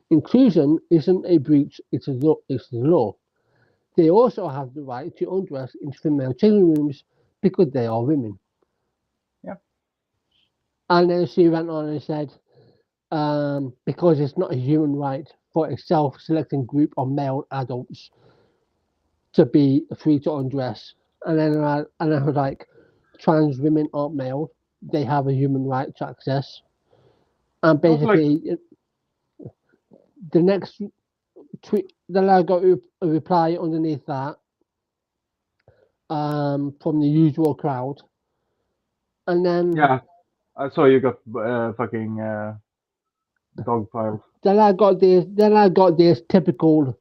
S1: Inclusion isn't a breach, it's the law. They also have the right to undress in female changing rooms because they are women.
S2: Yeah.
S1: And then she went on and said, because it's not a human right for a self-selecting group of male adults to be free to undress. And then I was like, trans women aren't male; they have a human right to access. And
S2: Also, like,
S1: basically, the next tweet, then I got a reply underneath that from the usual crowd, and then
S2: yeah, I saw you got fucking dog piled.
S1: then I got this typical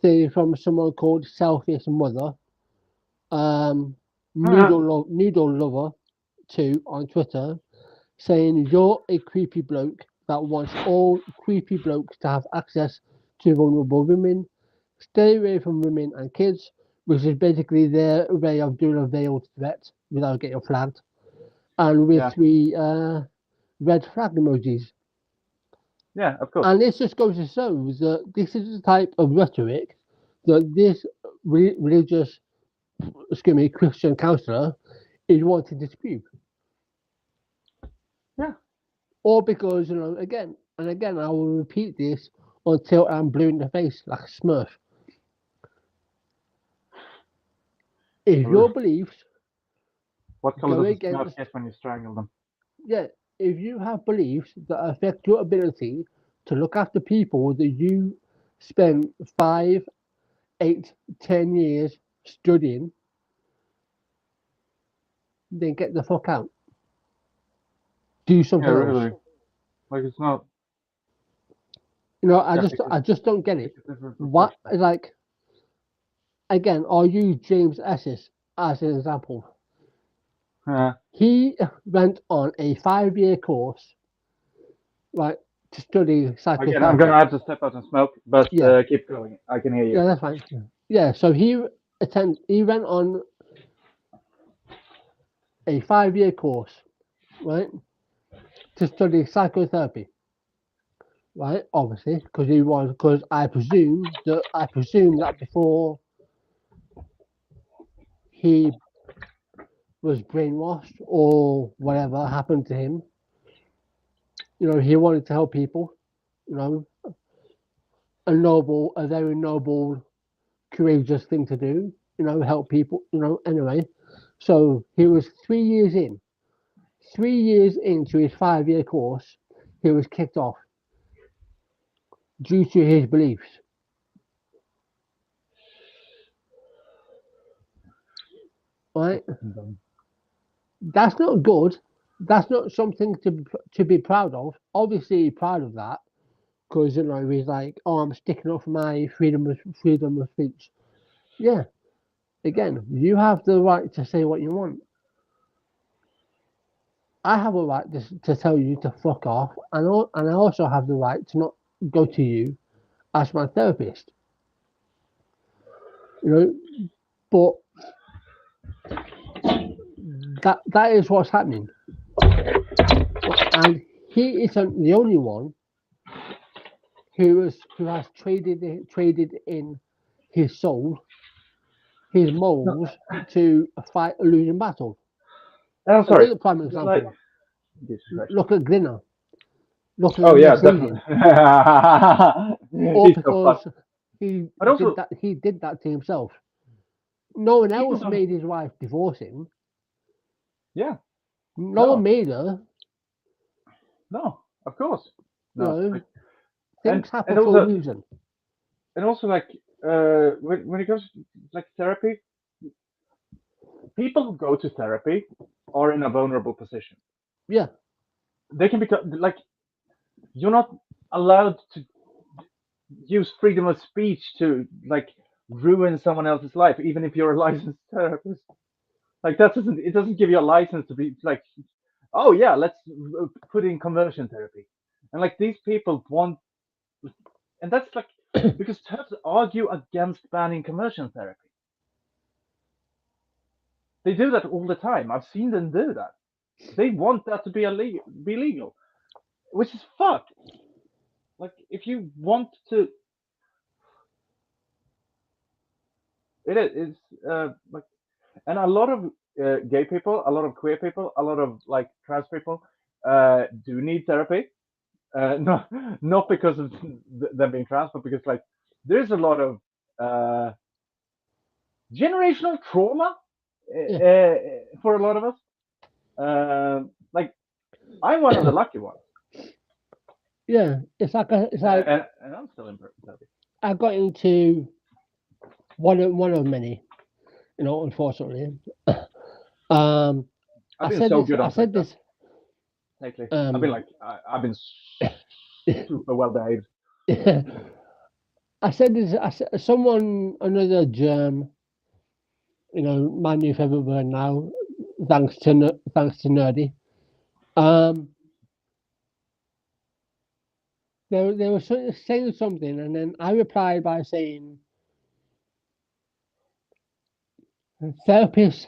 S1: thing from someone called Selfish Mother, noodle lover too on Twitter, saying you're a creepy bloke that wants all creepy blokes to have access to vulnerable women. Stay away from women and kids, which is basically their way of doing a veiled threat without getting flagged, and with
S2: Yeah,
S1: three red flag emojis.
S2: yeah, of course.
S1: And this just goes to show that this is the type of rhetoric that this religious, excuse me, Christian counsellor is wanting to spew.
S2: Yeah.
S1: Or because, again and again, I will repeat this until I'm blue in the face like a smurf. If your
S2: Ugh.
S1: beliefs
S2: What color
S1: go
S2: does a Smurf
S1: against,
S2: get when you strangle them?
S1: yeah, if you have beliefs that affect your ability to look after people that you spend 5, 8, 10 years studying, then get the fuck out. Do
S2: Yeah,
S1: something else.
S2: really. Like, it's not.
S1: I
S2: Yeah,
S1: just don't get
S2: pick
S1: it.
S2: a different
S1: What,
S2: profession.
S1: like, again, I'll use James Esses as an example.
S2: Yeah.
S1: He went on a 5-year course, right, to study
S2: Again, I'm gonna
S1: psychotherapy.
S2: have to step out and smoke, but
S1: Yeah,
S2: keep going. I can hear you.
S1: yeah, that's fine. Yeah, so he went on a 5-year course, right, to study psychotherapy, right? Obviously, because I presume that before he was brainwashed or whatever happened to him, he wanted to help people, you know, a very noble, courageous thing to do, help people, anyway. So he was 3 years in. 3 years into his 5-year course, he was kicked off due to his beliefs. Right? That's not good. That's not something to be proud of. Obviously, proud of that because he's like, oh, I'm sticking up for my freedom of speech. Yeah. Again, you have the right to say what you want. I have a right to tell you to fuck off, and I also have the right to not go to you as my therapist. You know, but that is what's happening. and he isn't the only one who has traded in his soul, his
S2: No,
S1: morals, to fight a losing battle.
S2: I'm sorry.
S1: Another prime
S2: Like,
S1: example.
S2: Jesus Christ.
S1: Look at Grinner. Look at
S2: Oh
S1: him
S2: yeah,
S1: this
S2: definitely.
S1: season. All
S2: He's so fun.
S1: because he
S2: But also,
S1: he did that to himself. No one
S2: people
S1: else
S2: don't.
S1: made his wife divorce him.
S2: Yeah.
S1: No one
S2: No.
S1: made her.
S2: No. Of course.
S1: You
S2: No.
S1: know,
S2: Like,
S1: things happen
S2: and
S1: for a
S2: also
S1: reason.
S2: like when it comes to like therapy, people who go to therapy are in a vulnerable position.
S1: Yeah,
S2: They can become like you're not allowed to use freedom of speech to like ruin someone else's life, even if you're a licensed therapist. Like that doesn't it doesn't give you a license to be like, oh yeah, let's put in conversion therapy, and like these people want, and that's like because Turks argue against banning conversion therapy. They do that all the time. I've seen them do that. They want that to be legal, which is fucked. Like if you want to, it is like, and a lot of gay people, a lot of queer people, a lot of like trans people do need therapy. Not because of them being trans, but because like there's a lot of uh, generational trauma
S1: yeah,
S2: for a lot of us. Like I'm one of the lucky ones,
S1: yeah. It's like
S2: and I'm still in therapy.
S1: I got into one of many. You know, unfortunately. Um,
S2: I've been so good
S1: I
S2: on
S1: said
S2: Twitter
S1: this.
S2: lately. I've been
S1: Um,
S2: like I've been super well behaved.
S1: I said this. Someone, another germ. You know, my new favorite word now. Thanks to nerdy. Um, they were saying something, and then I replied by saying, therapists,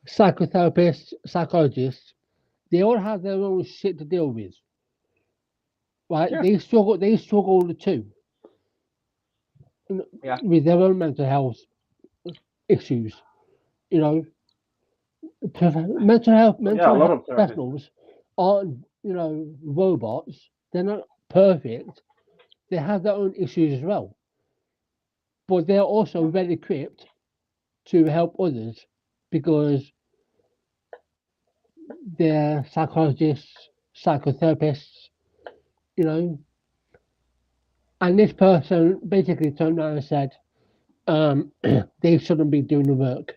S1: psychotherapists, psychologists, they all have their own shit to deal with, right?
S2: Yeah,
S1: They struggle too
S2: yeah,
S1: with their own mental health issues. You know,
S2: but yeah,
S1: mental
S2: a lot
S1: health
S2: of therapists.
S1: professionals aren't, robots. They're not perfect. They have their own issues as well, but they're also
S2: Yeah,
S1: well equipped to help others because they're psychologists, psychotherapists, you know. And this person basically turned around and said, they shouldn't be doing the work.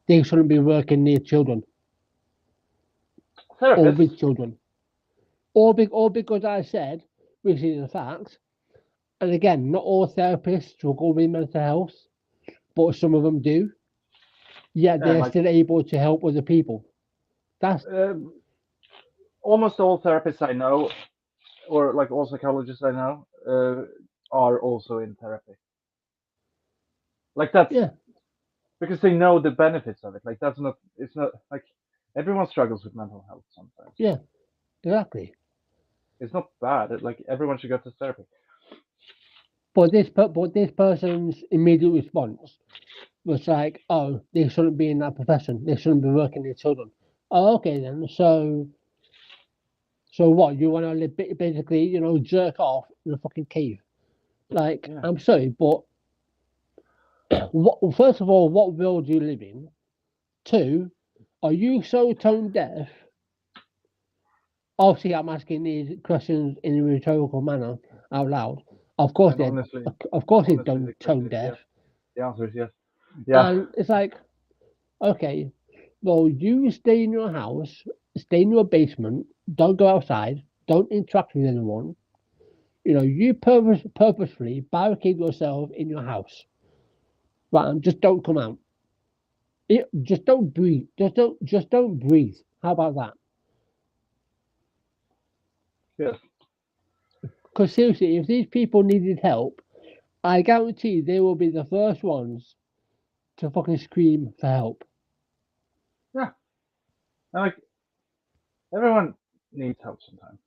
S1: They shouldn't be working near children or
S2: therapists.
S1: with children. All because I said, which is a fact, and again, not all therapists struggle with mental health, but some of them do. Yet
S2: And
S1: they're
S2: like
S1: still able to help other people. That's
S2: um, almost all therapists I know, or like all psychologists I know, are also in therapy. Like that's
S1: yeah,
S2: because they know the benefits of it. Like that's not. It's not like everyone struggles with mental health sometimes.
S1: yeah, exactly.
S2: It's not bad. Like everyone should go to therapy.
S1: But this person's immediate response was like, "Oh, they shouldn't be in that profession. They shouldn't be working with children." Oh, okay then. So what? You want to basically, jerk off in a fucking cave? Like,
S2: Yeah.
S1: I'm sorry, but what? First of all, what world do you live in? Two, are you so tone deaf? Obviously, I'm asking these questions in a rhetorical manner out loud. Of course,
S2: And
S1: of course, he's
S2: honestly,
S1: done
S2: the question
S1: tone
S2: is
S1: deaf,
S2: yes. The answer is yes. Yeah.
S1: and it's like, okay, well, you stay in your house, stay in your basement, don't go outside, don't interact with anyone. You purposefully barricade yourself in your house, right? And just don't come out. Just don't breathe. Just don't breathe. How about that?
S2: Yes.
S1: Because seriously, if these people needed help, I guarantee they will be the first ones to fucking scream for help.
S2: Yeah. And like everyone. needs help sometimes.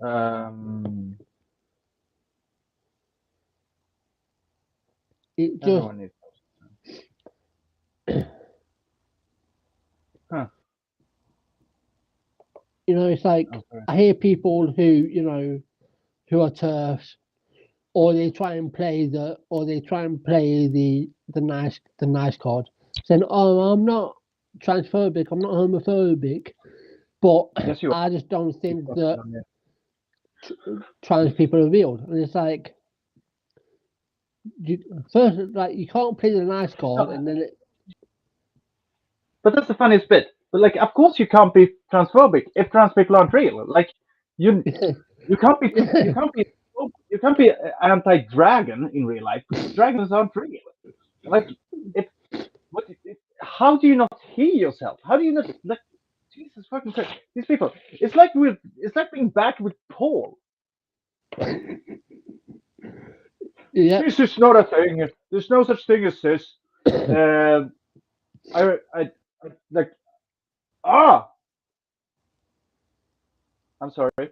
S2: Um,
S1: It just,
S2: everyone needs help sometimes. Huh.
S1: it's like
S2: I'm sorry.
S1: I hear people who are turfs, or they try and play the nice card, saying, "Oh, I'm not transphobic, I'm not homophobic," but
S2: Yes, you are.
S1: I just don't
S2: You
S1: think
S2: fucking
S1: that
S2: on it.
S1: trans people are real. And it's like, first, like you can't play the nice card,
S2: No,
S1: and then
S2: but that's the funniest bit. But like, of course, you can't be transphobic if trans people aren't real. Like, you you can't be you can't be anti-dragon in real life because dragons aren't real. Like, if how do you not hear yourself? How do you not like? Jesus fucking Christ! These people. It's like being back with Paul.
S1: yeah,
S2: This is not a thing. There's no such thing as this. Uh, I like ah. I'm sorry.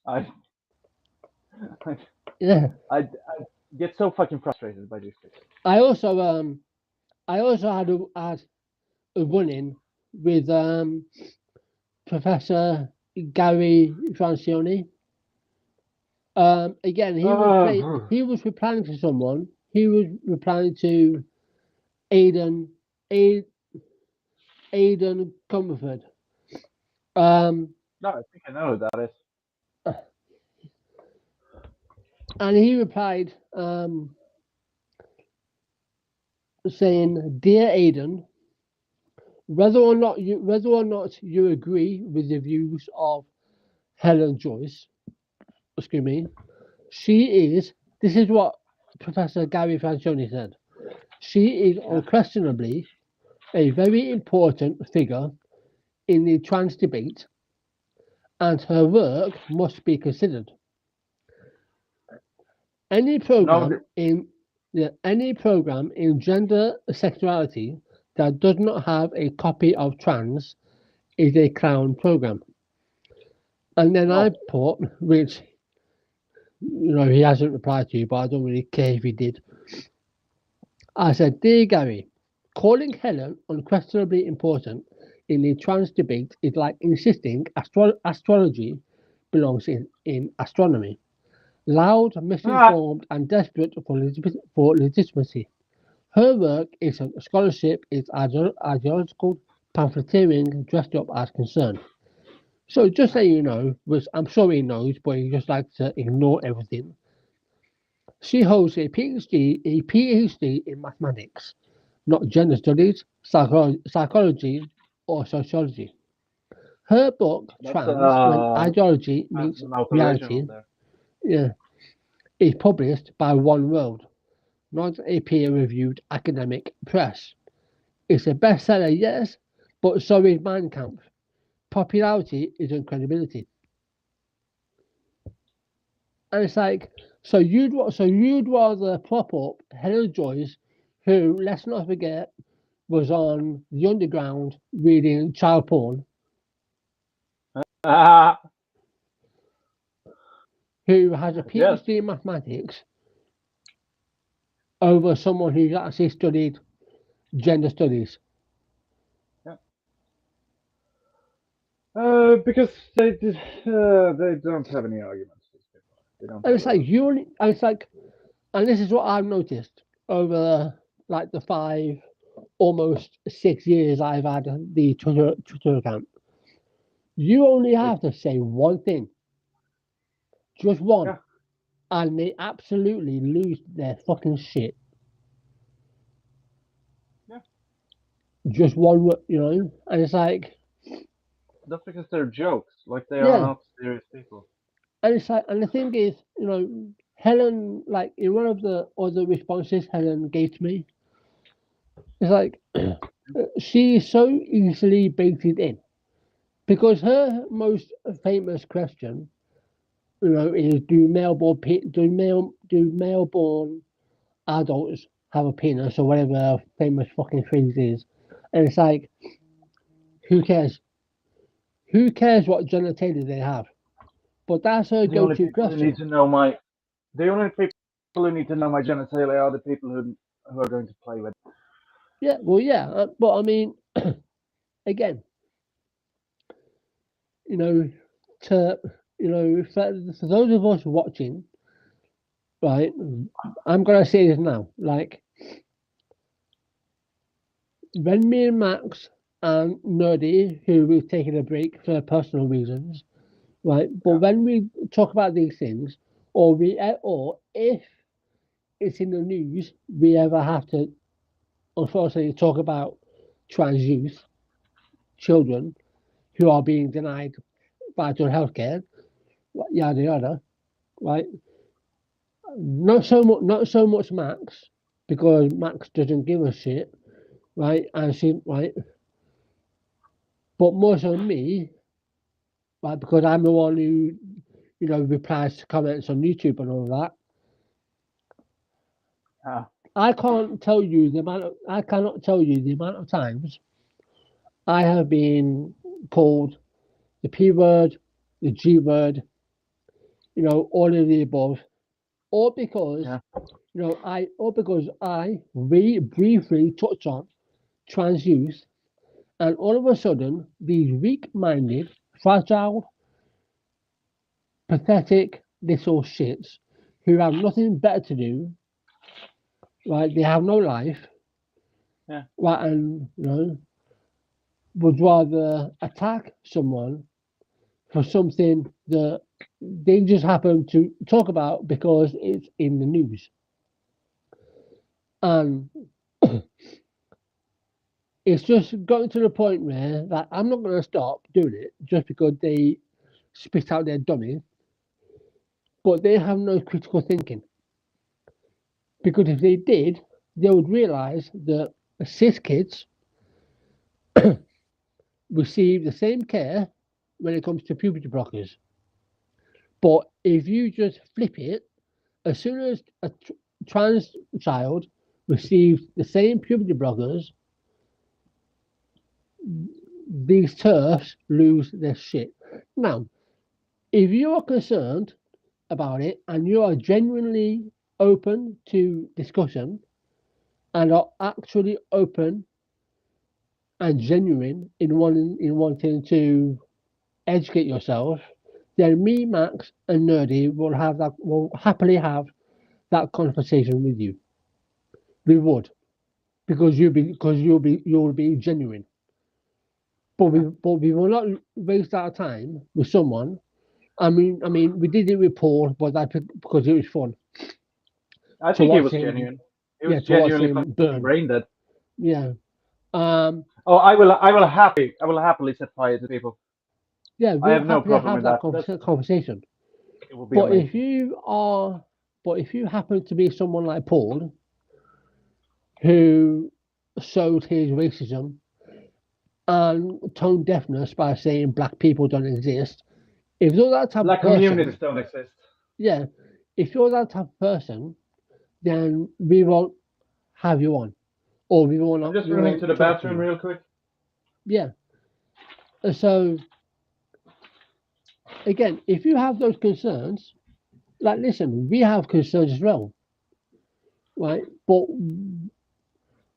S2: I I,
S1: yeah.
S2: I get so fucking frustrated by these people.
S1: I also had a run-in with Professor Gary Francione. Again,
S2: Uh,
S1: he was replying to someone. He was replying to Aidan A- Aidan Comerford.
S2: no, I think I know who that is.
S1: And he replied saying, "Dear Aidan, whether or not you agree with the views of Helen Joyce, excuse me, she is. This is what Professor Gary Francione said. She is
S2: Yeah.
S1: unquestionably a very important figure in the trans debate, and her work must be considered. Any
S2: No,
S1: program in any program in gender sexuality that does not have a copy of trans is a clown program." And then I
S2: no.
S1: put, which he hasn't replied to, but I don't really care if he did. I said, "Dear Gary, calling Helen unquestionably important in the trans debate is like insisting astrology belongs in astronomy. Loud,
S2: Ah,
S1: misinformed, and desperate for legitimacy. Her work isn't scholarship, it's ideological pamphleteering dressed up as concern." So just so you know, which I'm sure he knows, but he just likes to ignore everything. She holds a PhD in mathematics, not gender studies, psychology, or sociology. Her book,
S2: that's
S1: Trans When Ideology Meets
S2: an out original
S1: Reality,
S2: there.
S1: yeah, is published by One World, not a peer-reviewed academic press. It's a bestseller, yes, but so is Mein Kampf. Popularity isn't credibility. And it's like, so you'd rather prop up Helen Joyce, who, let's not forget, was on the underground reading child porn,
S2: Ah,
S1: who has a
S2: yes.
S1: PhD in mathematics, over someone who's actually studied gender studies.
S2: Yeah. Because they don't have any arguments. These people. They don't
S1: And
S2: have
S1: it's like
S2: a.
S1: you only, and it's like, and this is what I've noticed over like the almost 6 years I've had the Twitter account. You only
S2: Yes.
S1: have to say one thing, just one,
S2: Yeah.
S1: and they absolutely lose their fucking shit.
S2: Yeah.
S1: Just one, and it's like,
S2: That's because they're jokes. Like they are
S1: yeah,
S2: not serious people.
S1: and it's like, and the thing is, Helen, like in one of the other responses Helen gave to me, it's like she is so easily baited in because her most famous question, is do male-born adults have a penis or whatever her famous fucking phrase is, and it's like, who cares? Who cares what genitalia they have? But that's her
S2: The only
S1: go-to
S2: people who need
S1: question.
S2: to know my the only people who need to know my genitalia are the people who are going to play with.
S1: Yeah, well, yeah, but I mean, again, you know, to for those of us watching, right? I'm gonna say this now, like when me and Max and Nerdy, who we've taken a break for personal reasons, right? But
S2: Yeah.
S1: when we talk about these things, or if it's in the news, we ever have to, unfortunately, talk about trans youth, children who are being denied vital healthcare, yada yada, right? Not so much Max, because Max doesn't give a shit, right? And she, right, but more so me, right? Because I'm the one who, replies to comments on YouTube and all that.
S2: Yeah.
S1: I cannot tell you the amount of times I have been called the P word, the G word, all of the above, all because,
S2: Yeah.
S1: we briefly touch on trans youth, and all of a sudden, these weak-minded, fragile, pathetic little shits who have nothing better to do, right? They have no life,
S2: Yeah.
S1: right? And would rather attack someone for something that they just happen to talk about because it's in the news. And it's just gotten to the point where that I'm not going to stop doing it just because they spit out their dummy, but they have no critical thinking. Because if they did, they would realize that cis kids receive the same care when it comes to puberty blockers. But if you just flip it, as soon as a trans child receives the same puberty blockers, these turfs lose their shit. Now, if you are concerned about it and you are genuinely open to discussion and are actually open and genuine in wanting to educate yourself, then me, Max, and Nerdy will happily have that conversation with you. We would, because you'll be genuine. But we will not waste our time with someone. I mean, we did it with Paul, but that's because it was fun
S2: I
S1: to
S2: think he
S1: watch
S2: was
S1: him.
S2: genuine. He
S1: Yeah,
S2: was
S1: to watch
S2: genuinely
S1: him
S2: fucking
S1: burn.
S2: brain dead.
S1: Yeah. Um.
S2: Oh, I will happily set fire to people.
S1: Yeah,
S2: I
S1: we'll
S2: have no
S1: happily
S2: problem
S1: have
S2: with
S1: that
S2: that. That's
S1: conversation.
S2: it will be
S1: But if
S2: amazing.
S1: you are, but if you happen to be someone like Paul, who showed his racism and tone deafness by saying black people don't exist, if you're that type of
S2: Black
S1: person,
S2: communities don't exist.
S1: yeah, if you're that type of person, then we won't have you on, or we
S2: I'm
S1: won't
S2: just
S1: we
S2: running to
S1: won't
S2: the
S1: talk to
S2: bathroom
S1: you.
S2: real quick.
S1: Yeah. So again, if you have those concerns, like listen, we have concerns as well, right? But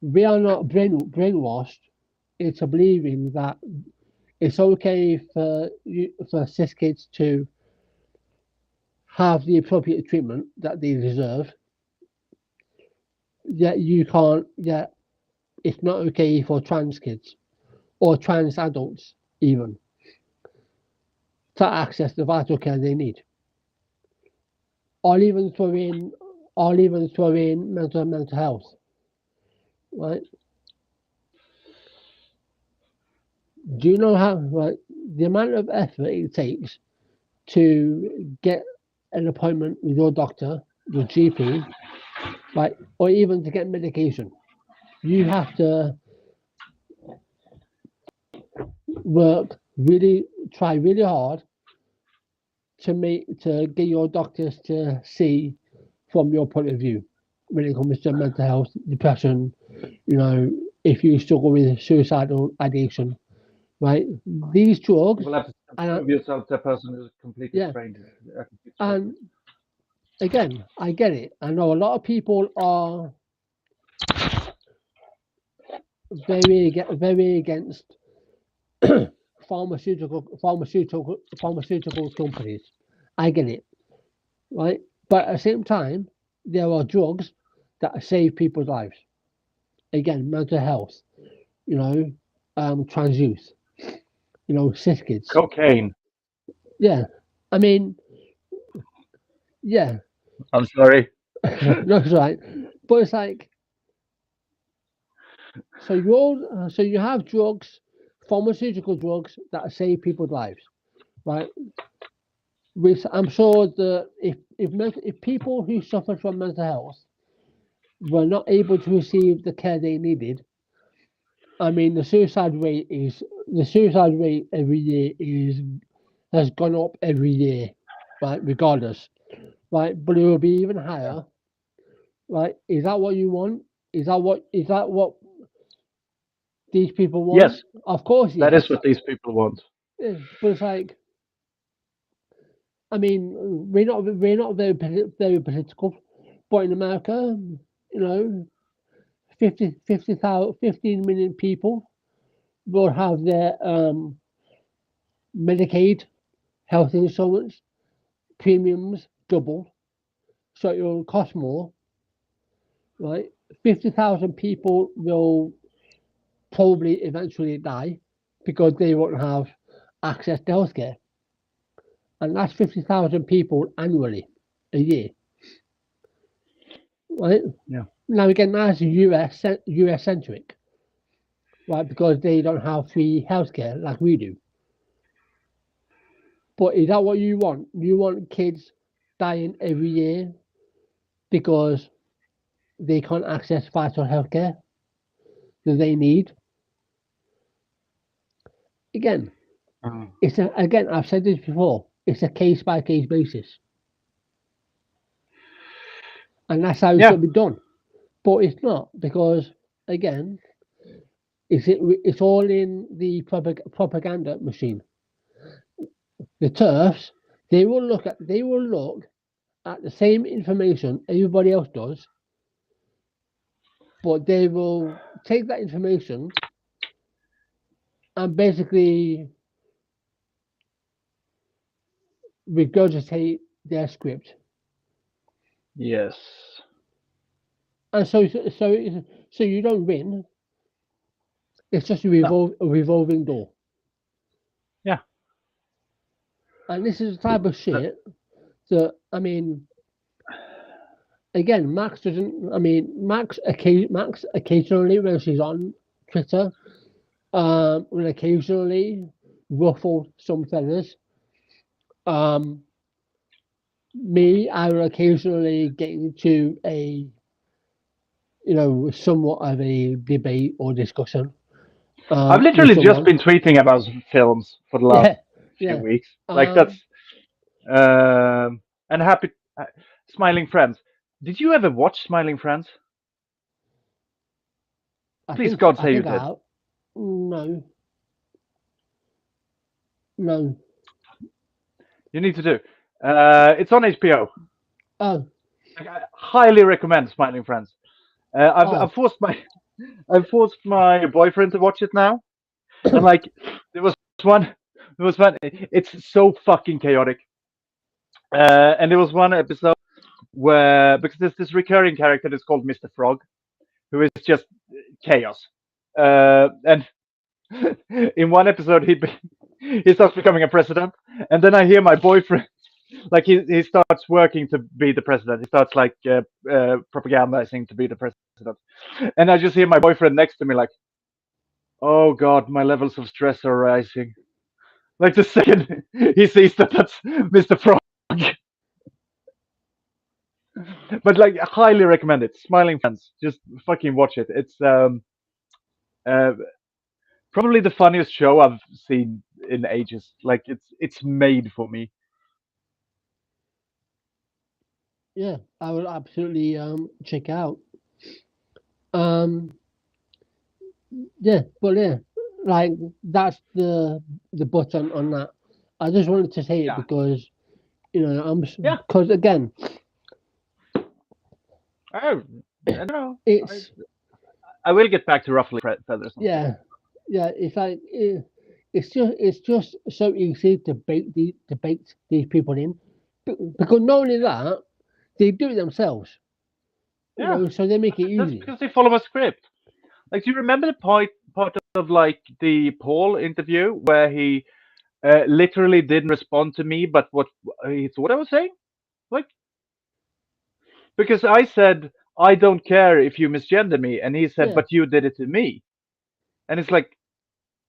S1: we are not brainwashed into believing that it's okay for cis kids to have the appropriate treatment that they deserve. Yet you can't. Yet it's not okay for trans kids or trans adults even to access the vital care they need, or even throw in mental health. Right? Do you know how the amount of effort it takes to get an appointment with your doctor, your GP, right, or even to get medication? You have to work really, try really hard to get your doctors to see from your point of view when it comes to mental health, depression. You know, if you struggle with suicidal ideation, right? These drugs,
S2: You'll have to
S1: and
S2: prove yourself to a person who's a complete
S1: yeah,
S2: stranger.
S1: and again, I get it. I know a lot of people are very against pharmaceutical companies. I get it, right? But at the same time, there are drugs that save people's lives. Again, mental health, you know, trans youth, cis kids.
S2: Cocaine.
S1: Yeah, I mean, yeah,
S2: I'm sorry.
S1: no, it's right. But it's like, so you have drugs, pharmaceutical drugs that save people's lives, right? Which I'm sure that if people who suffer from mental health were not able to receive the care they needed, I mean, the suicide rate every year is has gone up every year, right? Regardless, right? But it will be even
S2: Yeah.
S1: higher, right? Is that what you want? Is that what these people want?
S2: Yes,
S1: Of course,
S2: that is
S1: yes.
S2: what these people want.
S1: Yeah, but it's like, I mean, we're not very political, but in America, you know, 15 million people will have their Medicaid health insurance premiums doubled, so it will cost more, right? 50,000 people will probably eventually die because they won't have access to healthcare, and that's 50,000 people annually, a year, right?
S2: Yeah.
S1: Now again, that's US centric, right? Because they don't have free healthcare like we do. But is that what you want? You want kids dying every year because they can't access vital healthcare that they need? Again,
S2: Mm.
S1: again. I've said this before. It's a case by case basis, and that's how it
S2: Yeah.
S1: should be done. But it's not because again, it's all in the propaganda machine. The turfs, they will look at the same information everybody else does, but they will take that information and basically regurgitate their script.
S2: Yes.
S1: And so you don't win. It's just
S2: No.
S1: a revolving door.
S2: Yeah.
S1: And this is the type of
S2: That-
S1: shit that I mean. Again, Max doesn't. I mean, Max occasionally when she's on Twitter, will occasionally ruffle some feathers. Um, Me, I will occasionally get into a somewhat of a debate or discussion
S2: I've
S1: with
S2: literally just
S1: someone.
S2: been tweeting about films for the last
S1: Yeah,
S2: few
S1: yeah.
S2: weeks. Like that's
S1: Um,
S2: and happy Smiling Friends. Did you ever watch Smiling Friends?
S1: I
S2: Please
S1: think so.
S2: God
S1: I
S2: say you
S1: think
S2: did.
S1: I no, no.
S2: You need to do. It's on HBO.
S1: Oh,
S2: Like, I highly recommend Smiling Friends.
S1: oh.
S2: I've forced my boyfriend to watch it now, and like there was one there was one. It's so fucking chaotic. And there was one episode where because there's this recurring character that's called Mr. Frog, who is just chaos. And in one episode, he starts becoming a president, and then I hear my boyfriend like he starts working to be the president. He starts like propagandizing to be the president, and I just hear my boyfriend next to me like, "Oh God, my levels of stress are rising." Like the second he sees that that's Mr. Frog. But like, I highly recommend it. Smiling Friends, just fucking watch it. It's uh, probably the funniest show I've seen in ages. Like it's made for me.
S1: Yeah, I will absolutely check out. Um, yeah, but yeah. like that's the button on that. I just wanted to say it
S2: Yeah.
S1: because
S2: Yeah.
S1: because again,
S2: I don't know.
S1: it's
S2: I will get back to ruffling feathers on Twitter.
S1: yeah, yeah. It's like it's just so easy to bait these people in, because not only that, they do it themselves.
S2: Yeah,
S1: So they make it
S2: that's
S1: easy.
S2: because they follow a script. Like, do you remember the part of like the Paul interview where he literally didn't respond to me, but what he thought I was saying? Like, because I said I don't care if you misgender me, and he said,
S1: Yeah.
S2: but you did it to me, and it's like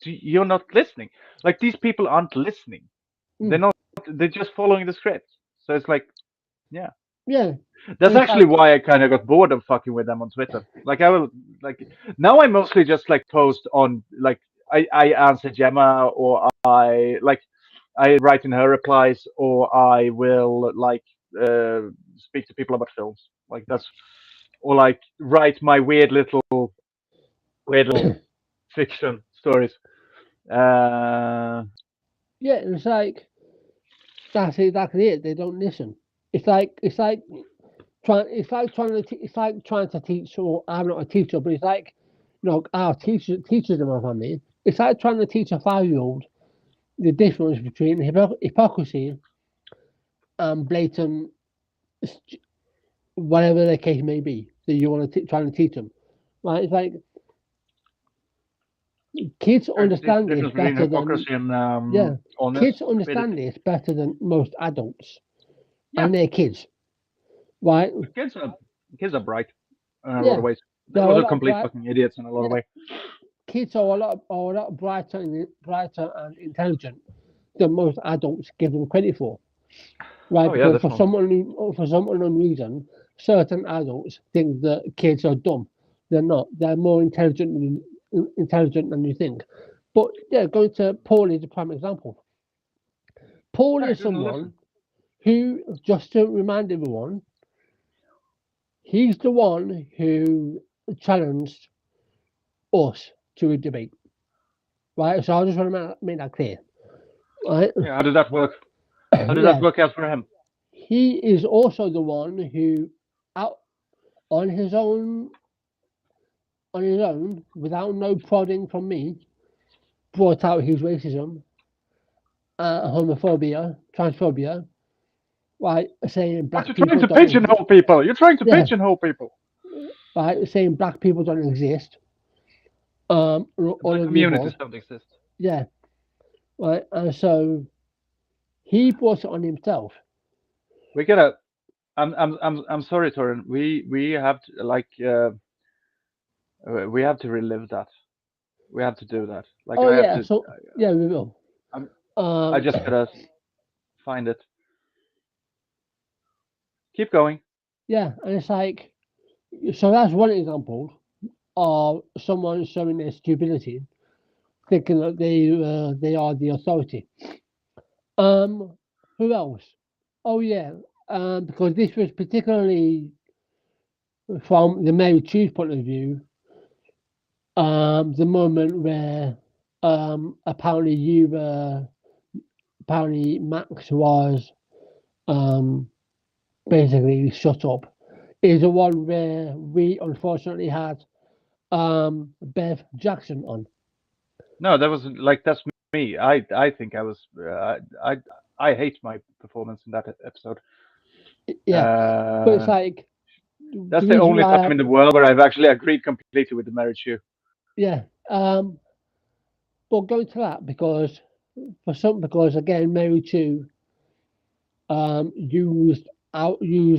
S2: you're not listening. Like these people aren't listening. They're
S1: Mm,
S2: not. They're just following the script. So it's like, yeah.
S1: yeah.
S2: That's
S1: And it's
S2: actually
S1: like
S2: why I kind of got bored of fucking with them on Twitter. Like I will like now I mostly just like post on like I answer Gemma or I write in her replies or I will like speak to people about films. Like that's or like write my weird little fiction stories. Uh
S1: yeah, it's like that's exactly it. They don't listen. It's like it's like trying to teach. Or I'm not a teacher, but it's like our teachers in my family. It's like trying to teach a 5-year-old the difference between hypocrisy and blatant whatever the case may be that you want to try to teach them. Right? It's like kids
S2: there's
S1: understand
S2: a
S1: this
S2: difference between
S1: better than
S2: hypocrisy and
S1: yeah.
S2: honest
S1: Kids understand
S2: stupidity.
S1: this better than most adults,
S2: Yeah,
S1: and they're kids, right?
S2: kids are kids are bright in a lot
S1: Yeah,
S2: of ways. They're
S1: they're a
S2: also
S1: lot
S2: complete
S1: bright.
S2: fucking idiots in a lot of
S1: Yeah,
S2: ways.
S1: kids are a lot brighter and intelligent than most adults give them credit for, right?
S2: Oh yeah,
S1: Because
S2: definitely.
S1: for some unknown reason, certain adults think that kids are dumb. They're not. They're more intelligent than you think. But yeah, going to Paul is a prime example. Paul
S2: Yeah, he
S1: is
S2: doesn't listen.
S1: someone who, just to remind everyone, he's the one who challenged us to a debate, right? So I just want to make that clear, right?
S2: Yeah, how did that work? How did that
S1: Yeah,
S2: work out for him?
S1: he is also the one who, out on his own, without no prodding from me, brought out his racism, homophobia, transphobia, right? Saying
S2: But
S1: black
S2: you're trying
S1: people
S2: to
S1: don't
S2: pigeonhole people. You're trying to
S1: yeah,
S2: pigeonhole people.
S1: right? Saying black people don't exist. All
S2: Black
S1: of the
S2: communities
S1: above,
S2: don't exist.
S1: yeah, right. And so he brought it on himself.
S2: We gotta. I'm sorry, Torin. We have to we have to relive that. We have to do that. Like
S1: Oh
S2: I have
S1: yeah,
S2: to.
S1: so yeah, we will.
S2: I'm, I
S1: Um,
S2: just gotta find it. Keep going.
S1: yeah, and it's like so that's one example of someone showing their stupidity, thinking that they are the authority. Um, who else? Oh yeah, because this was particularly from the Mary Choose point of view. The moment where apparently Max was um basically shut up is the one where we unfortunately had Bev Jackson on.
S2: No, that was like that's me. I think I was. I hate my performance in that episode.
S1: Yeah, but it's
S2: Uh,
S1: like the
S2: that's the
S1: reason
S2: only
S1: why,
S2: time in the world where I've actually agreed completely with the marriage issue.
S1: yeah. But going to that because again Mary Chu used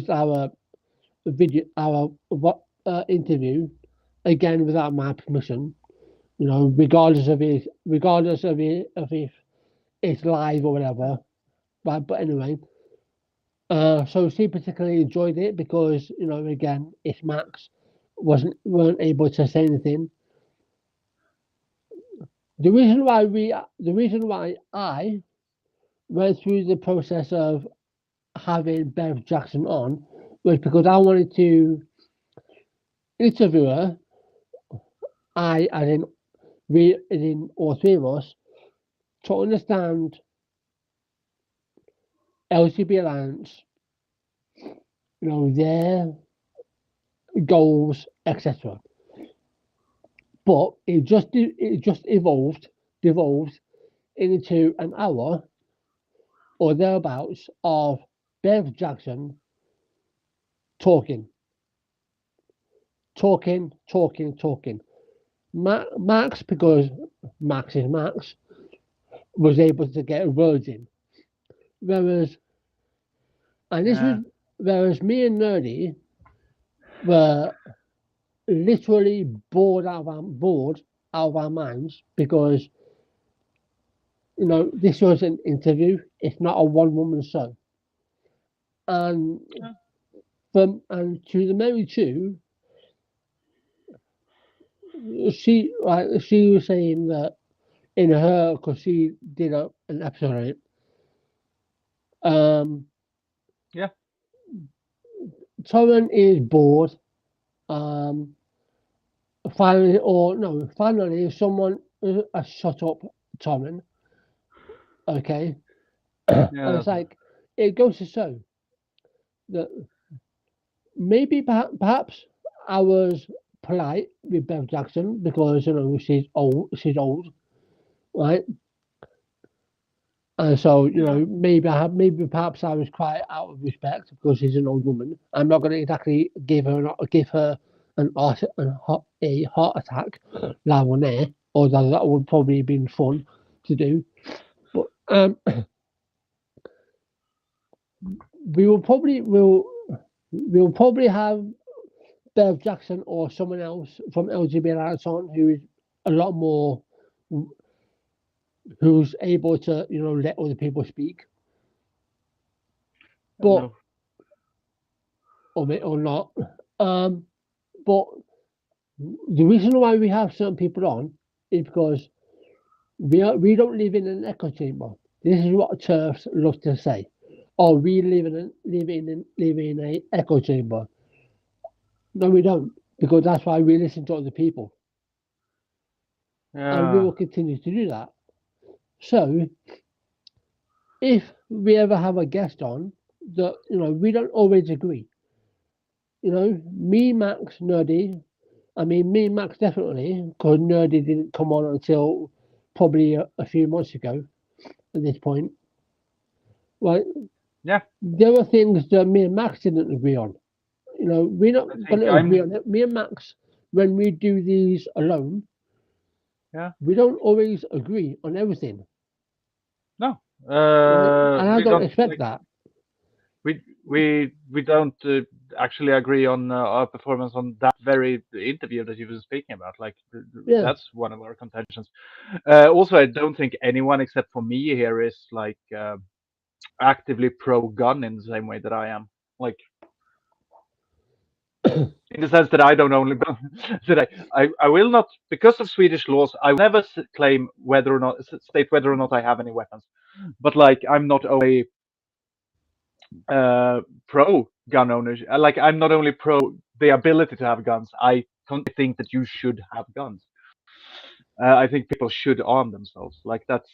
S1: our video our what interview again without my permission. Regardless of if it's live or whatever. Right, but anyway, so she particularly enjoyed it because again, if Max weren't able to say anything, the reason why I went through the process of having Bev Jackson on was because I wanted to interview her. I, as in we, in all three of us, to understand LGBT Alliance, their goals, etc. But it just devolved into an hour or thereabouts of Bev Jackson talking. Max, because Max is Max, was able to get words in. Whereas me and Nerdy were literally bored out of our minds because this was an interview. It's not a one-woman show. And to the Mary Chew, she was saying that in her, because she did an episode on it. Torren is bored. Finally, someone has shut up Torren. Okay. And it's like, it goes to show that maybe perhaps I was polite with Bev Jackson because she's old, right? And so maybe perhaps I was quite out of respect because she's an old woman. I'm not going to exactly give her a heart attack live on air, although that would probably have been fun to do. But we'll probably have Bev Jackson or someone else from LGBT on who is a lot more, who's able to let other people speak. But or not. But the reason why we have certain people on is because we don't live in an echo chamber. This is what TERFs love to say. Oh, we live in an echo chamber. No, we don't, because that's why we listen to other people. And we will continue to do that. So, if we ever have a guest on that we don't always agree. Me, Max, Nerdy. Me and Max definitely, because Nerdy didn't come on until probably a few months ago at this point. Right?
S2: Yeah.
S1: There were things that me and Max didn't agree on. We're not going to agree on it. Me and Max, when we do these alone, we don't always agree on everything.
S2: No.
S1: And I don't expect that.
S2: We don't actually agree on our performance on that very interview that you were speaking about. That's one of our contentions. Also, I don't think anyone except for me here is actively pro-gun in the same way that I am. In the sense that I don't only that I will not, because of Swedish laws, I will never claim state whether or not I have any weapons. But I'm not only pro gun ownership. I'm not only pro the ability to have guns. I think that you should have guns. I think people should arm themselves. That's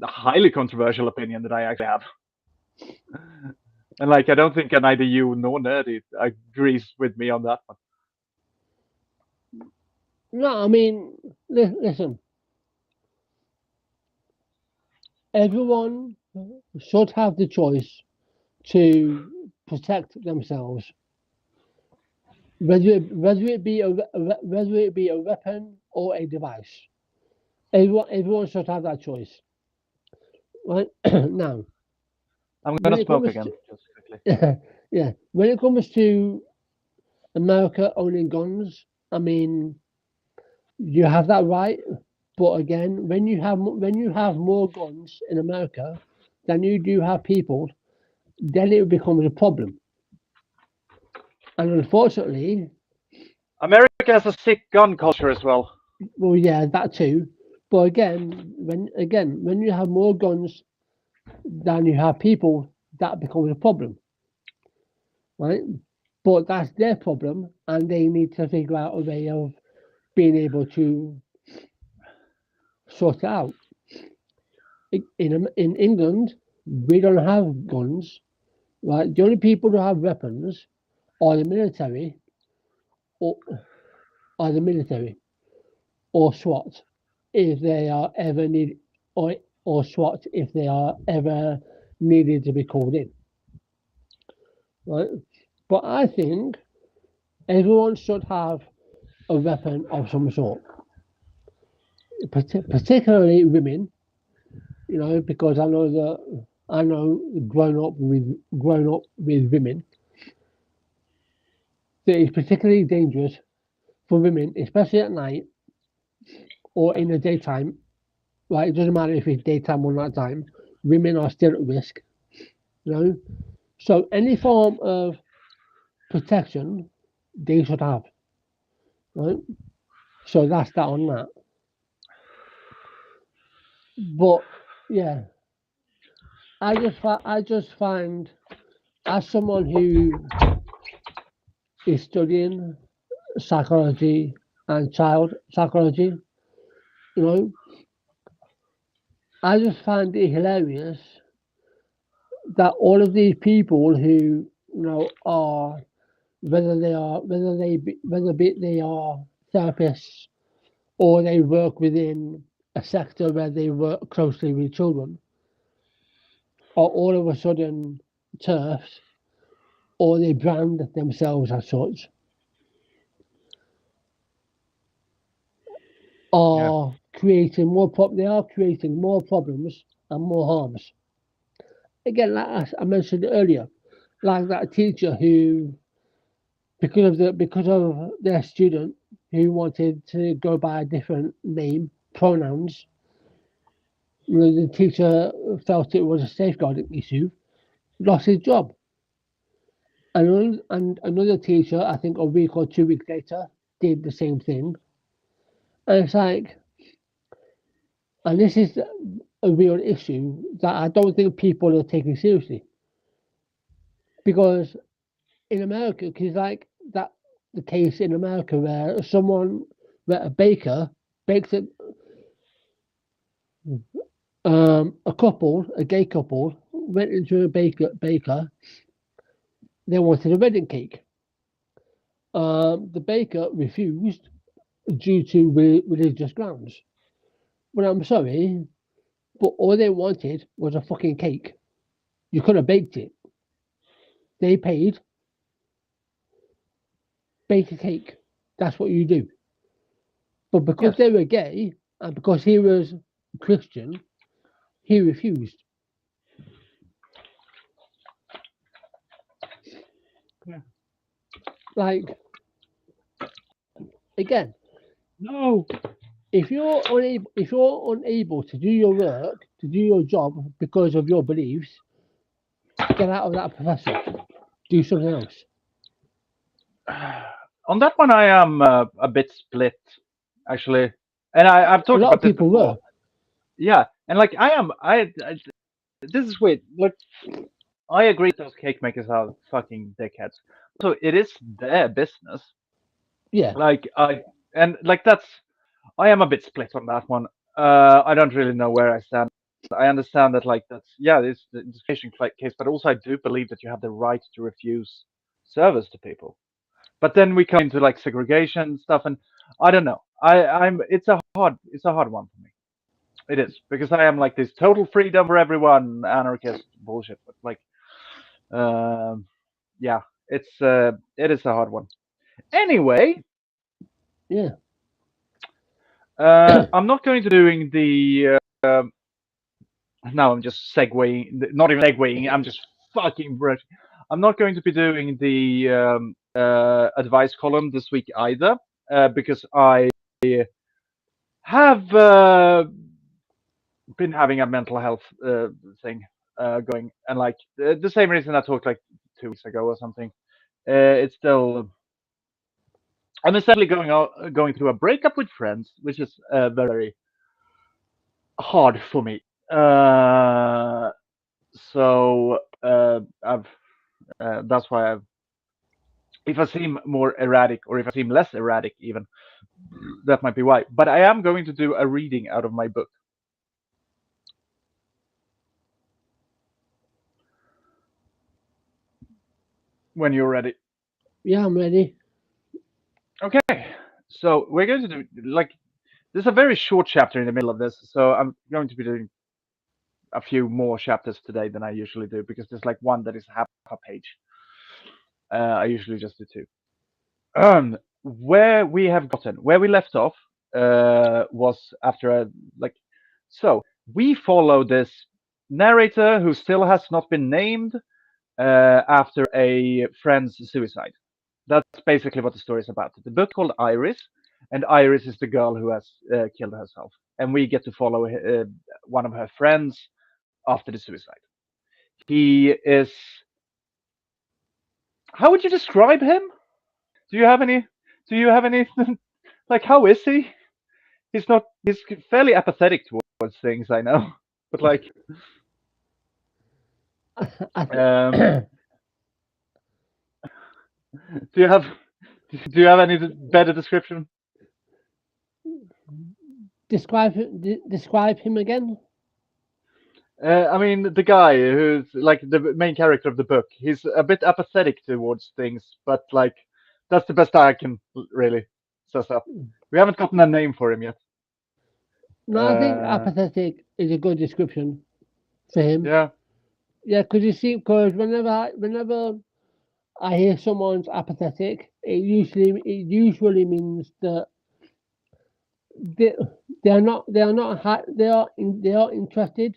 S2: a highly controversial opinion that I actually have. And I don't think neither you nor Nerdy agrees with me on that one.
S1: No, listen. Everyone should have the choice to protect themselves, whether it be a weapon or a device. Everyone should have that choice. Right now,
S2: I'm gonna smoke again, just quickly.
S1: Yeah, when it comes to America owning guns, you have that right. But again, when you have more guns in America than you do have people, then it becomes a problem. And unfortunately,
S2: America has a sick gun culture as well.
S1: Well, yeah, that too. But again, when you have more guns than you have people, that becomes a problem, right? But that's their problem, and they need to figure out a way of being able to sort it out. In England, we don't have guns, right? The only people who have weapons are the military, or are the military, or SWAT, if they are ever need, or SWAT if they are ever needed to be called in, right? But I think everyone should have a weapon of some sort, particularly women. Because I know grown up with women that it's particularly dangerous for women, especially at night or in the daytime. Right, it doesn't matter if it's daytime or nighttime. Women are still at risk. You know, so any form of protection they should have. Right, so that's that on that. But yeah, I just find as someone who is studying psychology and child psychology, you know, I just find it hilarious that all of these people who are whether they are therapists or they work within a sector where they work closely with children are all of a sudden turfs or they brand themselves as such
S2: Yeah.
S1: they are creating more problems and more harms. Again, like I mentioned earlier, like that teacher who, because of their student who wanted to go by a different name, pronouns, the teacher felt it was a safeguarding issue, lost his job. And another teacher, I think a week or 2 weeks later, did the same thing. And it's like, and this is a real issue that I don't think people are taking seriously. Because in America, because like that, the case in America where a baker baked a gay couple, went into a baker. They wanted a wedding cake. The baker refused due to religious grounds. Well, I'm sorry, but all they wanted was a fucking cake. You could have baked it. They paid, bake a cake. That's what you do. But because
S2: Yes.
S1: they were gay and because he was Christian, he refused.
S2: Yeah.
S1: Like, again,
S2: No.
S1: if you're unable to do your work, to do your job because of your beliefs, get out of that profession. Do something else.
S2: On that one, I am a bit split, actually, and I've
S1: A
S2: talked
S1: lot of
S2: about this
S1: people
S2: before.
S1: were.
S2: Yeah, and like I this is weird. Look, I agree those cake makers are fucking dickheads. So it is their business.
S1: Yeah,
S2: Like like that's I am a bit split on that one. I don't really know where I stand. I understand that like that's yeah, it's the discrimination case, but also I do believe that you have the right to refuse service to people. But then we come into like segregation stuff, and I don't know. I'm it's a hard one for me. It is because I am like this total freedom for everyone, anarchist bullshit. But like, um, yeah, it is a hard one. Anyway,
S1: yeah.
S2: I'm not going to doing the. Now I'm just segueing, not even segueing. I'm just fucking brushing. I'm not going to be doing the advice column this week either, because I have been having a mental health thing going, and like the same reason I talked like 2 weeks ago or something. It's still I'm essentially going through a breakup with friends, which is very hard for me. So I've that's why I've If I seem more erratic, or if I seem less erratic, even, that might be why. But I am going to do a reading out of my book. When you're ready.
S1: Yeah, I'm ready.
S2: Okay. So we're going to do like there's a very short chapter in the middle of this, so I'm going to be doing a few more chapters today than I usually do because there's like one that is half a page. I usually just do two. Where we left off was after a like so we follow this narrator who still has not been named after a friend's suicide. That's basically what the story is about. The book called Iris, and Iris is the girl who has killed herself, and we get to follow one of her friends after the suicide. He is. How would you describe him? Do you have any? Do you have any? Like, how is he? He's not. He's fairly apathetic towards things, I know, but like,
S1: I
S2: um, do you have? Do you have any better description?
S1: describe him again.
S2: I mean, the guy who's like the main character of the book, he's a bit apathetic towards things, but like that's the best I can really suss up. We haven't gotten a name for him yet.
S1: No, I think
S2: Uh,
S1: apathetic is a good description for him.
S2: yeah,
S1: Yeah, because you see, because whenever I hear someone's apathetic, it usually means that they they are interested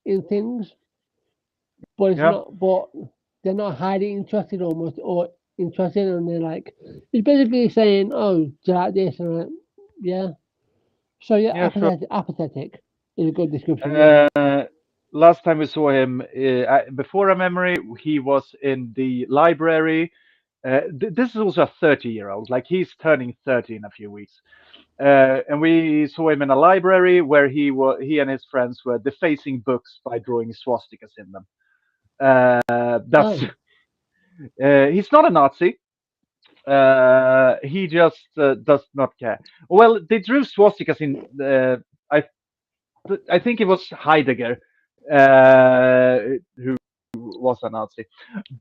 S1: in things, but it's
S2: yeah,
S1: not but they're not highly interested almost or interested, and they're like it's basically saying, oh, do you like this? And I'm like, yeah. So yeah,
S2: yeah, sure.
S1: apathetic is a good description. Yeah.
S2: Uh, Last time we saw him, before a memory, he was in the library. This is also a 30-year-old, like he's turning 30 in a few weeks. And we saw him in a library where he and his friends were defacing books by drawing swastikas in them. That's
S1: Oh,
S2: He's not a Nazi. He just does not care. Well, they drew swastikas in. I I think it was Heidegger who was a Nazi,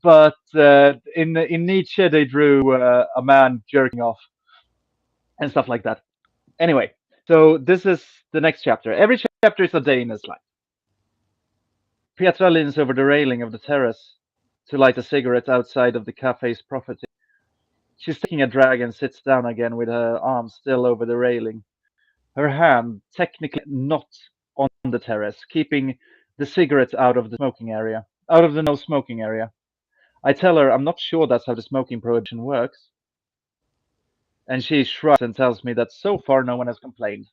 S2: but in Nietzsche they drew a man jerking off and stuff like that. Anyway, so this is the next chapter. Every chapter is a day in his life. Petra leans over the railing of the terrace to light a cigarette outside of the cafe's property. She's taking a drag and sits down again with her arm still over the railing, her hand technically not on the terrace, keeping the cigarette out of the smoking area, out of the no smoking area. I tell her I'm not sure that's how the smoking prohibition works, and she shrugs and tells me that so far no one has complained,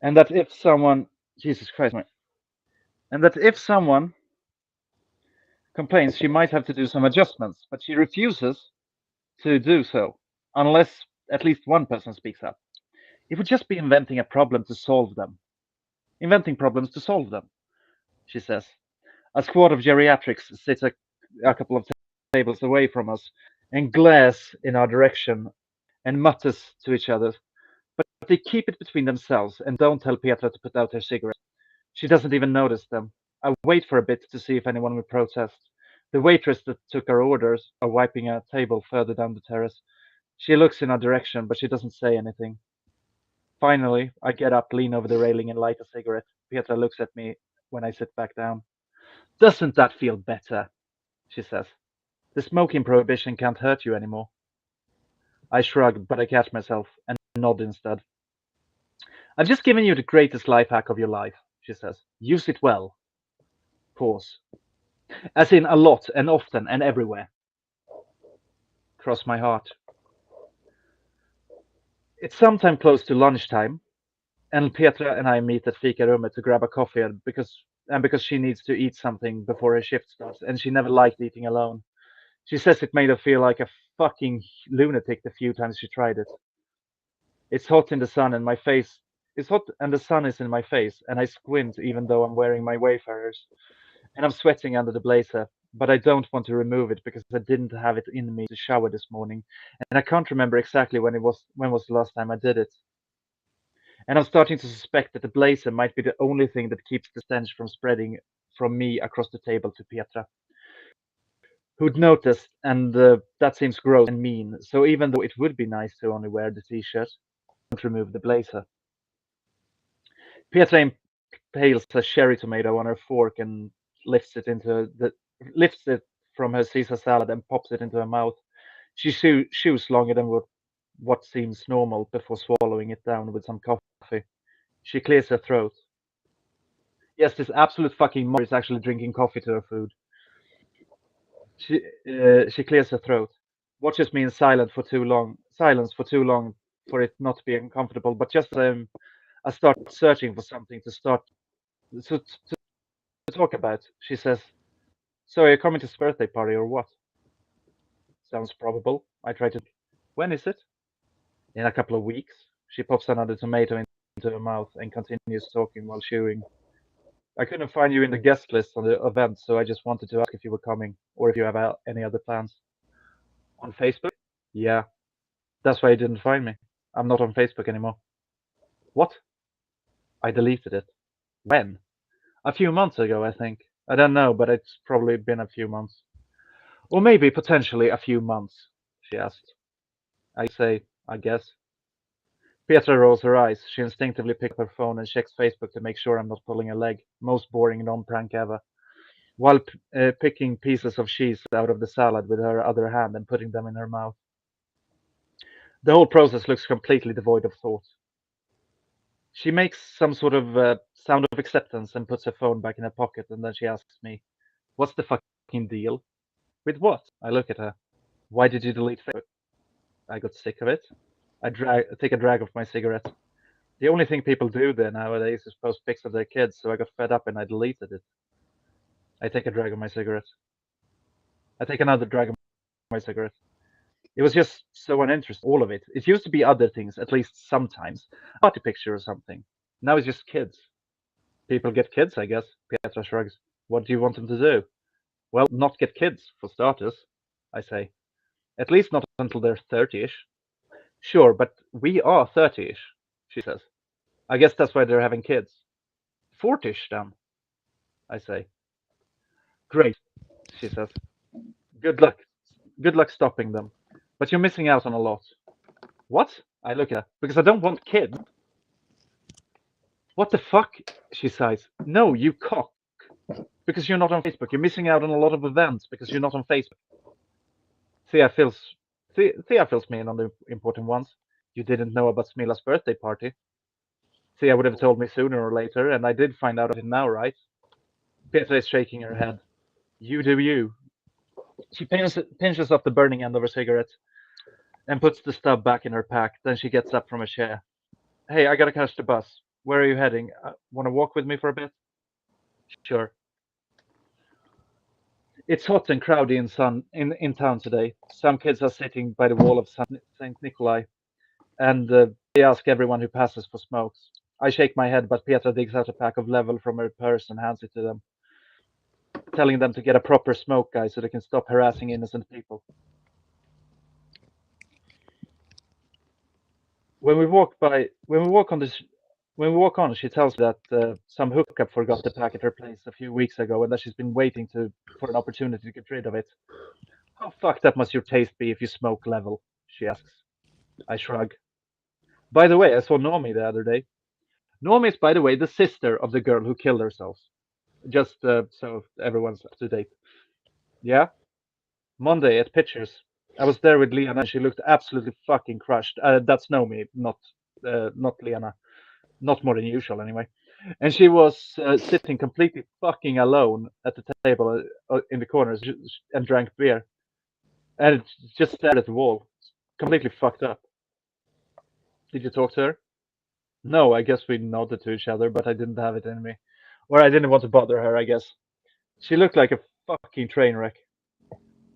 S2: and that if someone, Jesus Christ, and that if someone complains, she might have to do some adjustments, but she refuses to do so unless at least one person speaks up. It would just be inventing a problem to solve them. Inventing problems to solve them, she says. A squad of geriatrics sits a couple of tables away from us and glares in our direction and mutters to each other. But they keep it between themselves and don't tell Petra to put out her cigarette. She doesn't even notice them. I wait for a bit to see if anyone will protest. The waitress that took our orders are wiping a table further down the terrace. She looks in our direction, but she doesn't say anything. Finally, I get up, lean over the railing, and light a cigarette. Petra looks at me when I sit back down. Doesn't that feel better? She says. The smoking prohibition can't hurt you anymore. I shrug, but I catch myself and nod instead. I've just given you the greatest life hack of your life, she says. Use it well. Pause. As in a lot and often and everywhere. Cross my heart. It's sometime close to lunchtime, and Petra and I meet at Fika Rummet to grab a coffee because she needs to eat something before her shift starts, and she never liked eating alone. She says it made her feel like a fucking lunatic the few times she tried it. It's hot in the sun and my face it's hot and the sun is in my face and I squint even though I'm wearing my wayfarers and I'm sweating under the blazer. but I don't want to remove it because I didn't have it in me to shower this morning, and I can't remember exactly when was the last time I did it. And I'm starting to suspect that the blazer might be the only thing that keeps the stench from spreading from me across the table to Petra, who'd noticed, and that seems gross and mean. So even though it would be nice to only wear the t-shirt, I don't remove the blazer. Petra impales a cherry tomato on her fork and lifts it from her Caesar salad and pops it into her mouth. She chews longer than what seems normal before swallowing it down with some coffee. She clears her throat. Yes, this absolute fucking mother is actually drinking coffee to her food. She clears her throat, watches me in silence for too long for it not to be uncomfortable. But just I start searching for something to talk about, she says, "So are you coming to this birthday party or what?" Sounds probable. I try to. When is it? In a couple of weeks. She pops another tomato into her mouth and continues talking while chewing. I couldn't find you in the guest list on the event, so I just wanted to ask if you were coming or if you have any other plans. On Facebook? Yeah, that's why you didn't find me. I'm not on Facebook anymore. What? I deleted it. When? A few months ago, I think. I don't know, but it's probably been a few months. Or maybe potentially a few months, she asked. I say, I guess. Petra rolls her eyes. She instinctively picks up her phone and checks Facebook to make sure I'm not pulling a leg. Most boring non-prank ever. While picking pieces of cheese out of the salad with her other hand and putting them in her mouth. The whole process looks completely devoid of thought. She makes some sort of sound of acceptance and puts her phone back in her pocket, and then she asks me, "What's the fucking deal?" "With what?" I look at her. "Why did you delete Facebook?" I got sick of it. Take a drag of my cigarette. The only thing people do there nowadays is post pics of their kids, so I got fed up and I deleted it. I take a drag of my cigarette. I take another drag of my cigarette. It was just so uninteresting, all of it. It used to be other things, at least sometimes. A party picture or something. Now it's just kids. People get kids, I guess. Petra shrugs. What do you want them to do? Well, not get kids, for starters, I say. At least not until they're 30-ish. Sure, but we are 30-ish, she says. I guess that's why they're having kids. 40-ish, then, I say. Great, she says. Good luck. Good luck stopping them. But you're missing out on a lot. What? I look at her. Because I don't want kids. What the fuck? She sighs. No, you cock. Because you're not on Facebook. You're missing out on a lot of events because you're not on Facebook. Thea fills me in on the important ones. You didn't know about Smila's birthday party. Thea would have told me sooner or later, and I did find out about it now, right? Petra is shaking her head. You do you. She pinches off the burning end of her cigarette and puts the stub back in her pack. Then she gets up from her chair. Hey, I gotta catch the bus. Where are you heading? Want to walk with me for a bit? Sure. It's hot and crowded in town today. Some kids are sitting by the wall of Saint Nikolai, and they ask everyone who passes for smokes. I shake my head, but Petra digs out a pack of Level from her purse and hands it to them, telling them to get a proper smoke guy so they can stop harassing innocent people. When we walk by, when we walk on this, when we walk on, she tells me that some hookup forgot the pack at her place a few weeks ago, and that she's been waiting for an opportunity to get rid of it. How fucked up must your taste be if you smoke Level? She asks. I shrug. By the way, I saw Normie the other day. Normie is, by the way, the sister of the girl who killed herself. Just so everyone's up to date. Yeah? Monday at Pictures. I was there with Liana and she looked absolutely fucking crushed. That's Nomi, not Liana. Not more than usual, anyway. And she was sitting completely fucking alone at the table in the corners and drank beer. And just stared at the wall. Completely fucked up. Did you talk to her? No, I guess we nodded to each other, but I didn't have it in me. Or I didn't want to bother her, I guess. She looked like a fucking train wreck.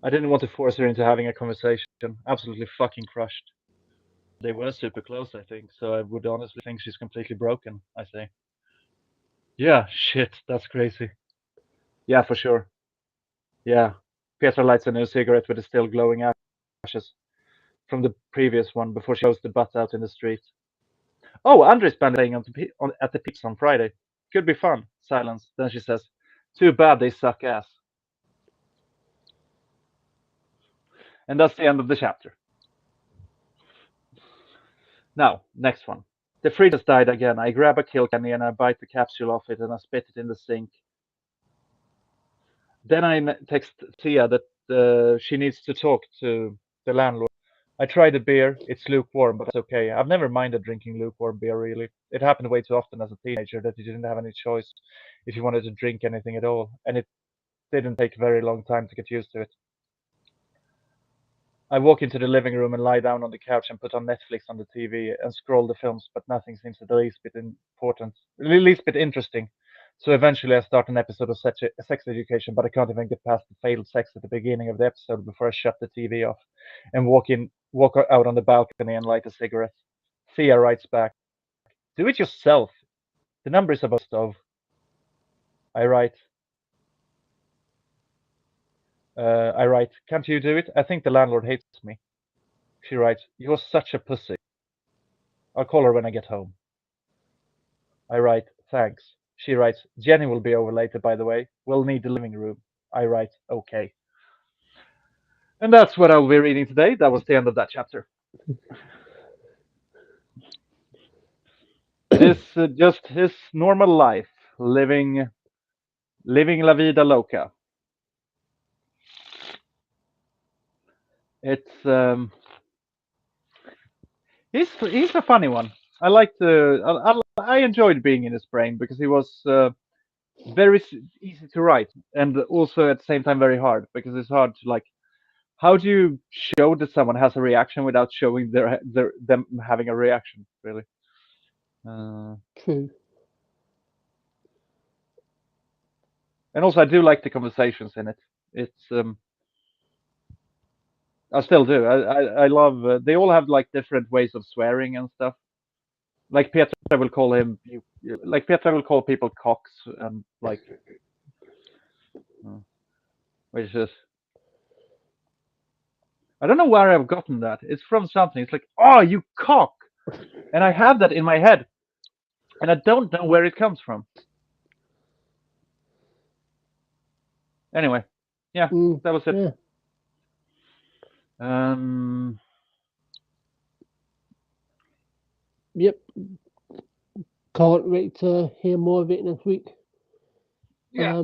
S2: I didn't want to force her into having a conversation. Absolutely fucking crushed. They were super close, I think, so I would honestly think she's completely broken, I say. Yeah, shit, that's crazy. Yeah, for sure. Yeah. Petra lights a new cigarette with the still glowing ashes from the previous one before she goes the butt out in the street. Oh, Andre's playing at the Peeps on Friday. Could be fun. Silence. Then she says, "Too bad they suck ass." And that's the end of the chapter. Now, next one. The fridge has died again. I grab a Kilkenny and I bite the capsule off it and I spit it in the sink. Then I text Tia that she needs to talk to the landlord. I tried the beer. It's lukewarm, but that's okay. I've never minded drinking lukewarm beer, really. It happened way too often as a teenager that you didn't have any choice if you wanted to drink anything at all. And it didn't take a very long time to get used to it. I walk into the living room and lie down on the couch and put on Netflix on the TV and scroll the films, but nothing seems the least bit important, the least bit interesting. So eventually I start an episode of sex education, but I can't even get past the failed sex at the beginning of the episode before I shut the TV off and walk out on the balcony and light a cigarette. Thea writes back, "Do it yourself. The number is above the stove." I write, "Can't you do it? I think the landlord hates me." She writes, "You're such a pussy. I'll call her when I get home." I write, "Thanks." She writes, "Jenny will be over later, by the way. We'll need the living room." I write, "Okay." And that's what I'll be reading today. That was the end of that chapter. It is just his normal life, living la vida loca. It's he's a funny one. I liked I enjoyed being in his brain because he was very easy to write and also at the same time very hard because it's hard to like how do you show that someone has a reaction without showing them having a reaction really.
S1: True.
S2: And also I do like the conversations in it. It's I still do. I love they all have like different ways of swearing and stuff. Like Petra will call him like Petra will call people cocks and like which is I don't know where I've gotten that. It's from something. It's like, "Oh, you cock." And I have that in my head and I don't know where it comes from. Anyway, yeah, that was it.
S1: Yeah. Yep. Can't wait to hear more of it next week.
S2: Yeah.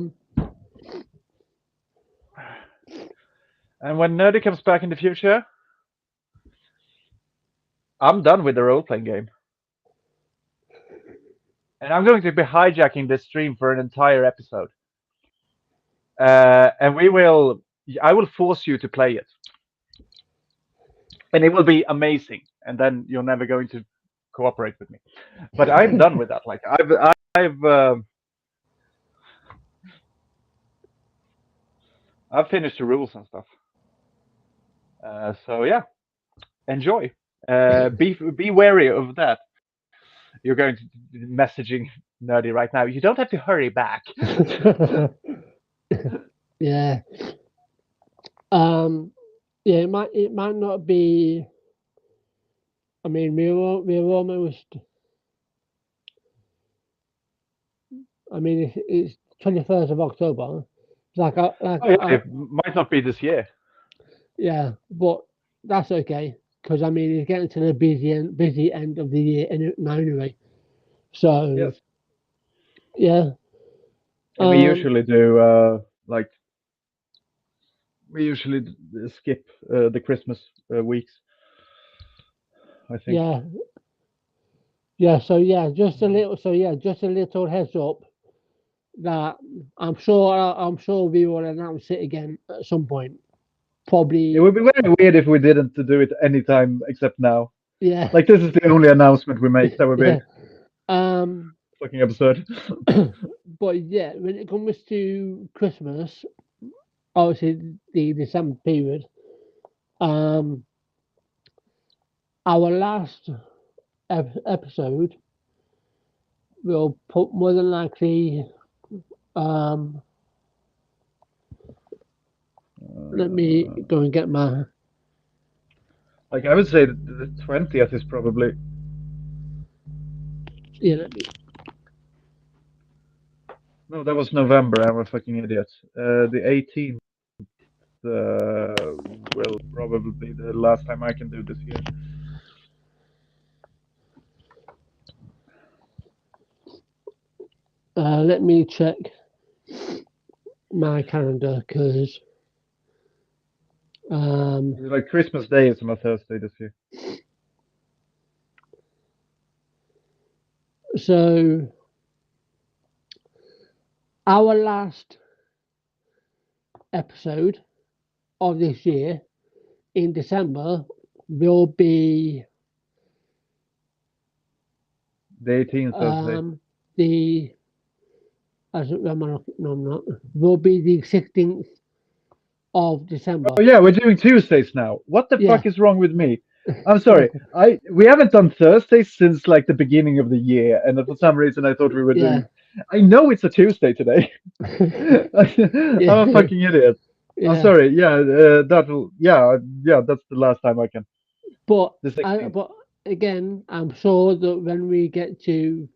S2: And when Nerdy comes back in the future, I'm done with the role playing game. And I'm going to be hijacking this stream for an entire episode. And I will force you to play it. And it will be amazing. And then you're never going to cooperate with me. But I'm done with that. Like I've finished the rules and stuff. So yeah, enjoy. Be wary of that. You're going to be messaging Nerdy right now. You don't have to hurry back.
S1: Yeah. Yeah, it might not be. I mean, we're almost. I mean, it's 21st of October. Like,
S2: Oh yeah, it might not be this year.
S1: yeah, but that's okay because I mean, it's getting to the busy end of the year now anyway. So
S2: Yes.
S1: yeah.
S2: And we usually do like we usually skip the Christmas weeks. I think.
S1: Yeah. Yeah. So yeah, just a little. So yeah, just a little heads up that I'm sure we will announce it again at some point.
S2: It
S1: Probably.
S2: would be very weird if we didn't do it anytime except now.
S1: Yeah.
S2: Like this is the only announcement we make. That would be
S1: Yeah. Um.
S2: fucking absurd.
S1: But yeah, when it comes to Christmas, obviously the December period, um, our last episode will put more than likely, um, Let me go and get my.
S2: Like I would say that the 20th is probably.
S1: Yeah, let me.
S2: No, that was November. I'm a fucking idiot. The 18th will probably be the last time I can do this year.
S1: Let me check my calendar because
S2: Like Christmas Day is on a Thursday this year.
S1: so our last episode of this year in December will be
S2: The 18th Thursday.
S1: the as am I not, no, I'm not will be the 16th of December.
S2: Oh yeah, we're doing Tuesdays now. What the
S1: Yeah,
S2: fuck is wrong with me? I'm sorry. We haven't done Thursdays since like the beginning of the year, and for some reason I thought we were
S1: yeah,
S2: doing. I know it's a Tuesday today. I'm a
S1: yeah,
S2: fucking idiot. I'm
S1: yeah.
S2: sorry. Yeah, that'll. Yeah. That's the last time I can.
S1: But
S2: The 16th.
S1: but again, I'm sure that when we get to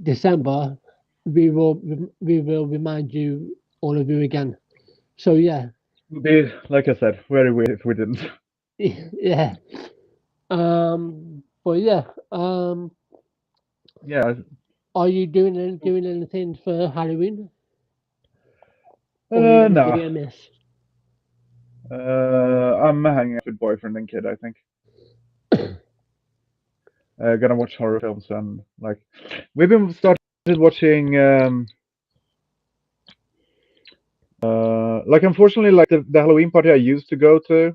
S1: December, we will remind you all of you again. So yeah,
S2: Would be like I said, very weird if we didn't.
S1: yeah. But yeah.
S2: Yeah.
S1: Are you doing anything for Halloween, or are you gonna give
S2: No.
S1: it a miss?
S2: I'm hanging out with boyfriend and kid. I think. Gonna watch horror films and like we've been started watching. Like unfortunately, like the Halloween party I used to go to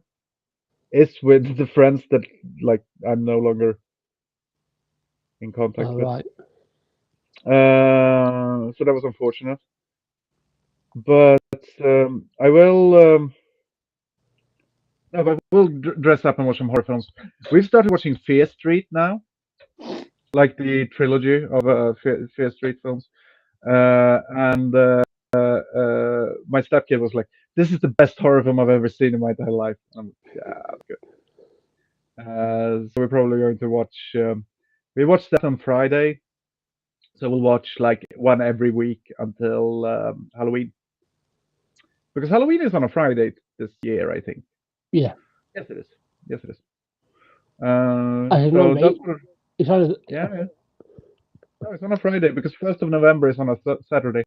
S2: is with the friends that like I'm no longer in contact
S1: All
S2: with.
S1: right.
S2: So that was unfortunate. But I will. No, but we'll dress up and watch some horror films. We've started watching Fear Street now, like the trilogy of Fear Street films. And my stepkid was like, "This is the best horror film I've ever seen in my entire life." I'm like, yeah, that's good. So we're probably going to watch. We watched that on Friday, so we'll watch like one every week until Halloween, because Halloween is on a Friday this year, I think.
S1: Yeah.
S2: Yes, it is. Yes, it is.
S1: I don't know,
S2: So that's
S1: mate.
S2: what.
S1: It's on
S2: Yeah, yeah. No, it's on a Friday because 1st of November is on a Saturday.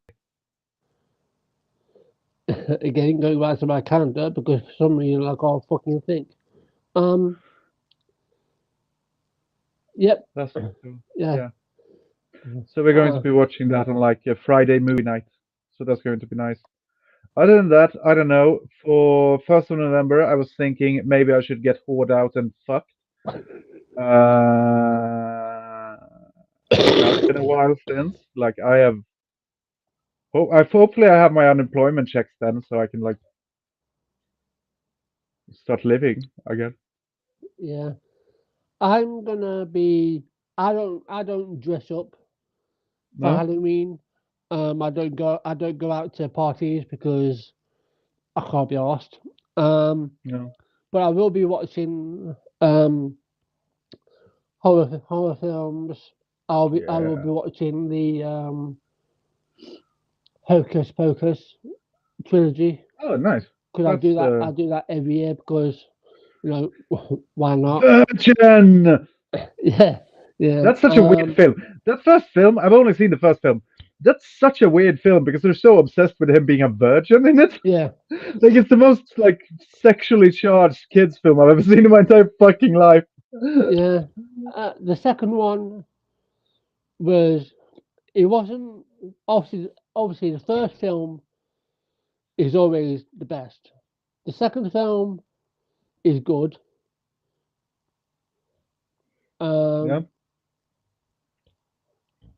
S1: again going back to my calendar because for some reason I can't fucking think. Um. Yep.
S2: That's so,
S1: Yeah.
S2: yeah. So we're going to
S1: Uh,
S2: be watching that on like a Friday movie night. So that's going to be nice. Other than that, I don't know. For 1st of November, I was thinking maybe I should get hoard out and fuck. It has been a while since. Like I have. Hopefully I have my unemployment checks then, so I can like start living again.
S1: yeah. I'm gonna be. I don't dress up for
S2: No.
S1: Halloween. I don't go out to parties because I can't be asked. Um.
S2: No.
S1: But I will be watching horror films. I will be
S2: Yeah.
S1: watching the Hocus Pocus trilogy
S2: Oh, nice.
S1: because I do
S2: That's
S1: that. I do that every year because why not?
S2: Virgin.
S1: Yeah, yeah.
S2: That's such a weird film. That first film, I've only seen the first film. That's such a weird film because they're so obsessed with him being a virgin in it.
S1: Yeah,
S2: Like it's the most like sexually charged kids film I've ever seen in my entire fucking life.
S1: yeah. The second one was. It wasn't obviously the first film is always the best. The second film is good.
S2: Yeah.
S1: Um,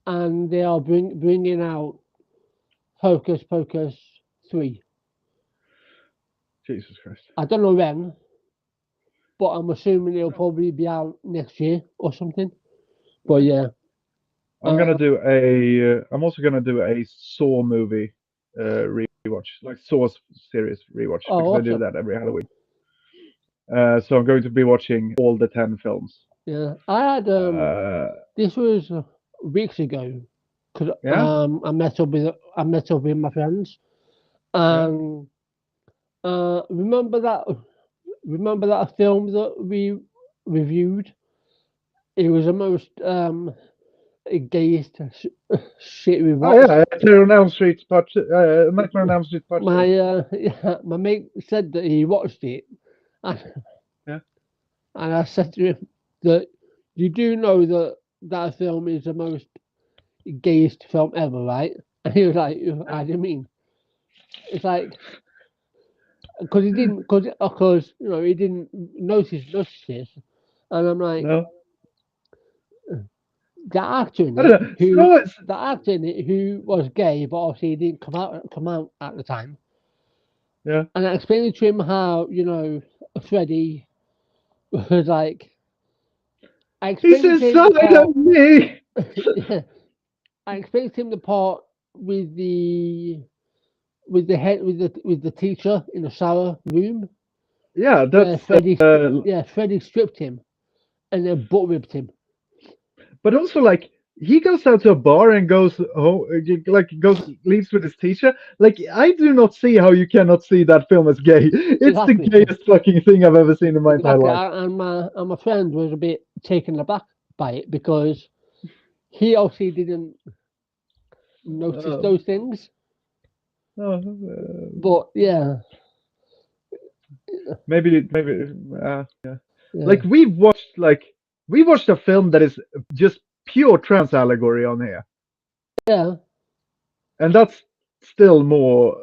S1: and they are bringing out Hocus Pocus 3.
S2: Jesus Christ.
S1: I don't know when, but I'm assuming it'll probably be out next year or something. But yeah,
S2: I'm gonna
S1: uh,
S2: do a. I'm also gonna do a Saw movie. rewatch, like Saw's series rewatch,
S1: Oh,
S2: because I do
S1: awesome.
S2: that every Halloween. So I'm going to be watching all the 10 films.
S1: Yeah, I had this was weeks ago because
S2: Yeah,
S1: I met up with my friends
S2: yeah.
S1: and remember that film that we reviewed. It was the most gayest shit we've
S2: Oh yeah,
S1: watched.
S2: Nightmare on Elm Street Part Two. Nightmare on Elm Street Part Two.
S1: My yeah, my mate said that he watched it, and,
S2: Yeah.
S1: and I said to him that you do know that that film is the most gayest film ever, right? And he was like,
S2: Yeah.
S1: "I didn't mean." It's like because he didn't, because he didn't notice this, and I'm like,
S2: No,
S1: the actor in
S2: I don't
S1: it
S2: know.
S1: who
S2: So it's
S1: the actor in it who was gay, but obviously he didn't come out at the time.
S2: yeah.
S1: And I explained to him how Freddie was like. I
S2: He's
S1: explained to him the
S2: inside
S1: part.
S2: of me.
S1: Yeah, I explained to him the part with the head with the teacher in the shower room
S2: Yeah,
S1: where
S2: that's.
S1: Freddie stripped him and then butt whipped him.
S2: But also, like, he goes out to a bar and goes home, like goes leaves with his teacher. Like, I do not see how you cannot see that film as gay. It's the
S1: Exactly,
S2: gayest fucking thing I've ever seen in my entire
S1: exactly.
S2: life.
S1: And my friend was a bit taken aback by it because he obviously didn't notice
S2: Uh,
S1: those things.
S2: uh,
S1: But yeah,
S2: maybe, yeah.
S1: yeah,
S2: Like we watched a film that is just pure trans allegory on here,
S1: yeah,
S2: and that's still more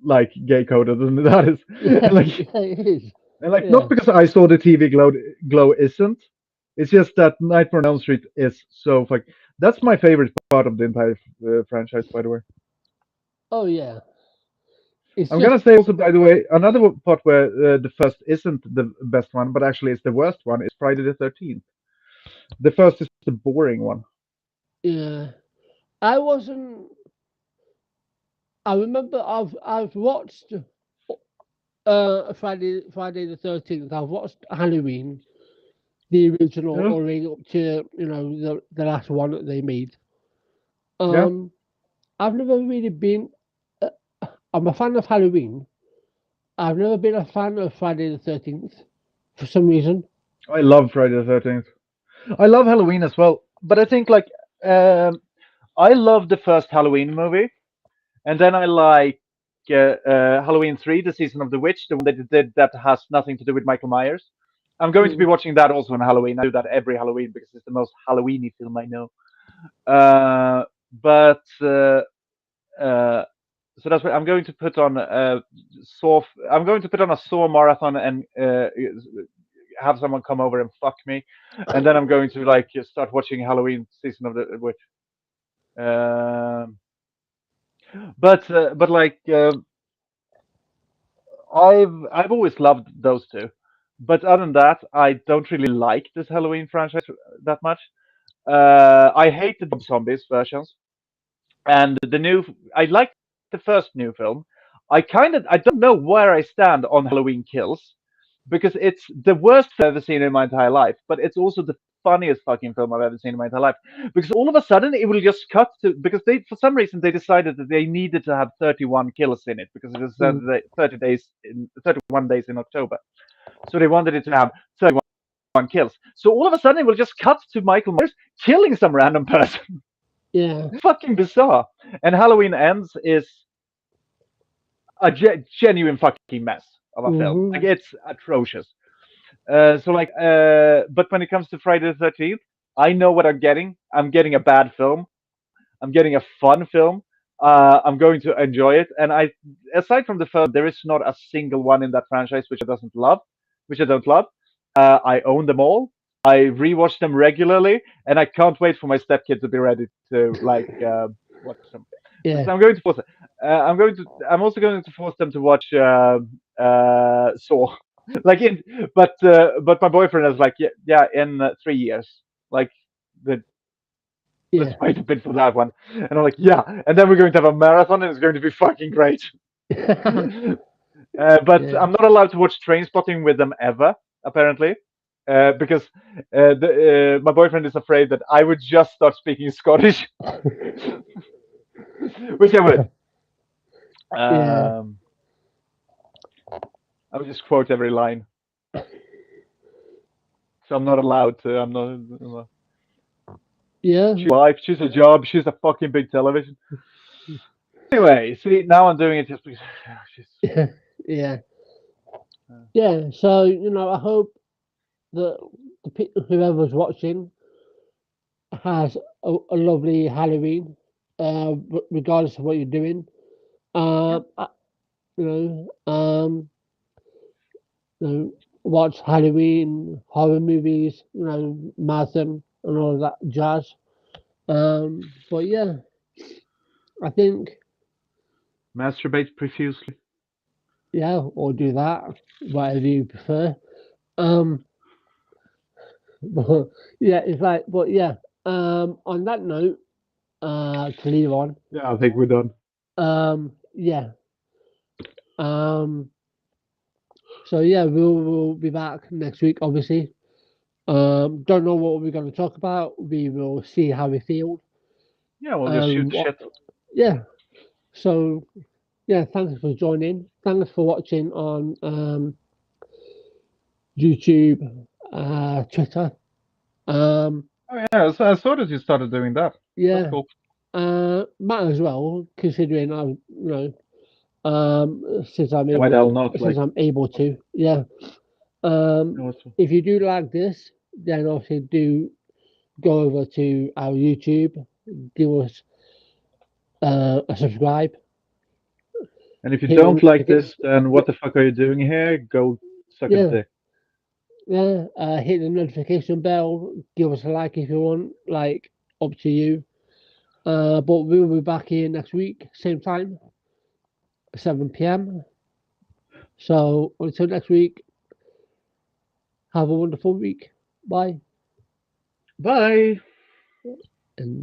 S2: like gay coded than that is.
S1: yeah,
S2: And like,
S1: yeah. It is.
S2: not
S1: Yeah.
S2: because I saw the TV glow isn't. It's just that Nightmare on Elm Street is so like that's my favorite part of the entire franchise, by the way.
S1: Oh yeah. It's
S2: I'm
S1: just
S2: gonna say also, by the way, another part where the first isn't the best one, but actually it's the worst one is Friday the 13th. The first is the boring one.
S1: yeah. I wasn't. I remember I've watched Friday the 13th. I've watched Halloween, the original,
S2: Yeah,
S1: or leading up to the last one that they made.
S2: yeah.
S1: Um, I've never really been. Uh, I'm a fan of Halloween. I've never been a fan of Friday the 13th for some reason.
S2: I love Friday the 13th. I love Halloween as well, but I think like I love the first Halloween movie, and then I like Halloween 3, the season of the witch, the one that they did that has nothing to do with Michael Myers. I'm going to be
S1: Mm,
S2: watching that also on Halloween. I do that every Halloween because it's the most Halloweeny film I know. But so that's what I'm going to put on Saw. I'm going to put on a Saw marathon and have someone come over and fuck me, and then I'm going to like start watching Halloween season of the witch. Um, but like I've always loved those two. But other than that, I don't really like this Halloween franchise that much. I hate the zombies versions, and the new. I like the first new film. I don't know where I stand on Halloween Kills because it's the worst film I've ever seen in my entire life, but it's also the funniest fucking film I've ever seen in my entire life. Because all of a sudden it will just cut to because they for some reason they decided that they needed to have 31 kills in it because it was
S1: mm,
S2: 31 days in October. So they wanted it to have 31 kills. So all of a sudden it will just cut to Michael Myers killing some random person.
S1: yeah.
S2: Fucking bizarre. And Halloween Ends is a genuine fucking mess of a film. Like
S1: Hmm.
S2: it's atrocious. But when it comes to Friday the 13th, I know what I'm getting. I'm getting a bad film. I'm getting a fun film. I'm going to enjoy it. And aside from the first, there is not a single one in that franchise which I don't love. I own them all. I rewatch them regularly, and I can't wait for my stepkid to be ready to like watch them. So
S1: Yeah.
S2: I'm going to force. I'm also going to force them to watch Saw. Like in, but my boyfriend is like, yeah, in 3 years. Like the Let's wait a bit for that one. And I'm like, yeah. And then we're going to have a marathon, and it's going to be fucking great. But
S1: Yeah.
S2: I'm not allowed to watch Train Spotting with them ever, apparently, because my boyfriend is afraid that I would just start speaking Scottish, which I would.
S1: Yeah.
S2: I would just quote every line. So I'm not allowed to. I'm not.
S1: Yeah.
S2: Choose life, choose a job, choose a fucking big television. Anyway, see, now I'm doing it just because.
S1: Yeah. Yeah. So, I hope that whoever's watching has a lovely Halloween, regardless of what you're doing.
S2: Yeah.
S1: Uh, you watch Halloween horror movies, marathon and all of that jazz. But yeah, I think
S2: Masturbate profusely.
S1: yeah, or do that, whatever you prefer. Um, but yeah, it's like, but yeah. On that note, to leave on.
S2: Yeah, I think we're done.
S1: Yeah. Um, so yeah, we'll be back next week, obviously. Don't know what we're going to talk about. We will see how we feel.
S2: Yeah, we'll just shoot the
S1: What?
S2: shit.
S1: Yeah. So yeah, thanks for joining. Thanks for watching on YouTube, Twitter.
S2: Oh yeah, so I saw that you started doing that. That's
S1: Yeah.
S2: cool.
S1: Might as well, considering since I'm
S2: Why the
S1: able
S2: hell
S1: to,
S2: not?
S1: since
S2: Like,
S1: I'm able to. Yeah.
S2: you know, it's-
S1: If you do like this, then obviously do go over to our YouTube, give us a subscribe,
S2: and if you
S1: hit the
S2: don't like this,
S1: notification.
S2: then what the fuck are you doing here? Go suck a
S1: Yeah,
S2: dick.
S1: yeah. Hit the notification bell. Give us a like if you want. Like, up to you. But we'll be back here next week, same time, 7 p.m. So until next week, have a wonderful week. Bye.
S2: Bye.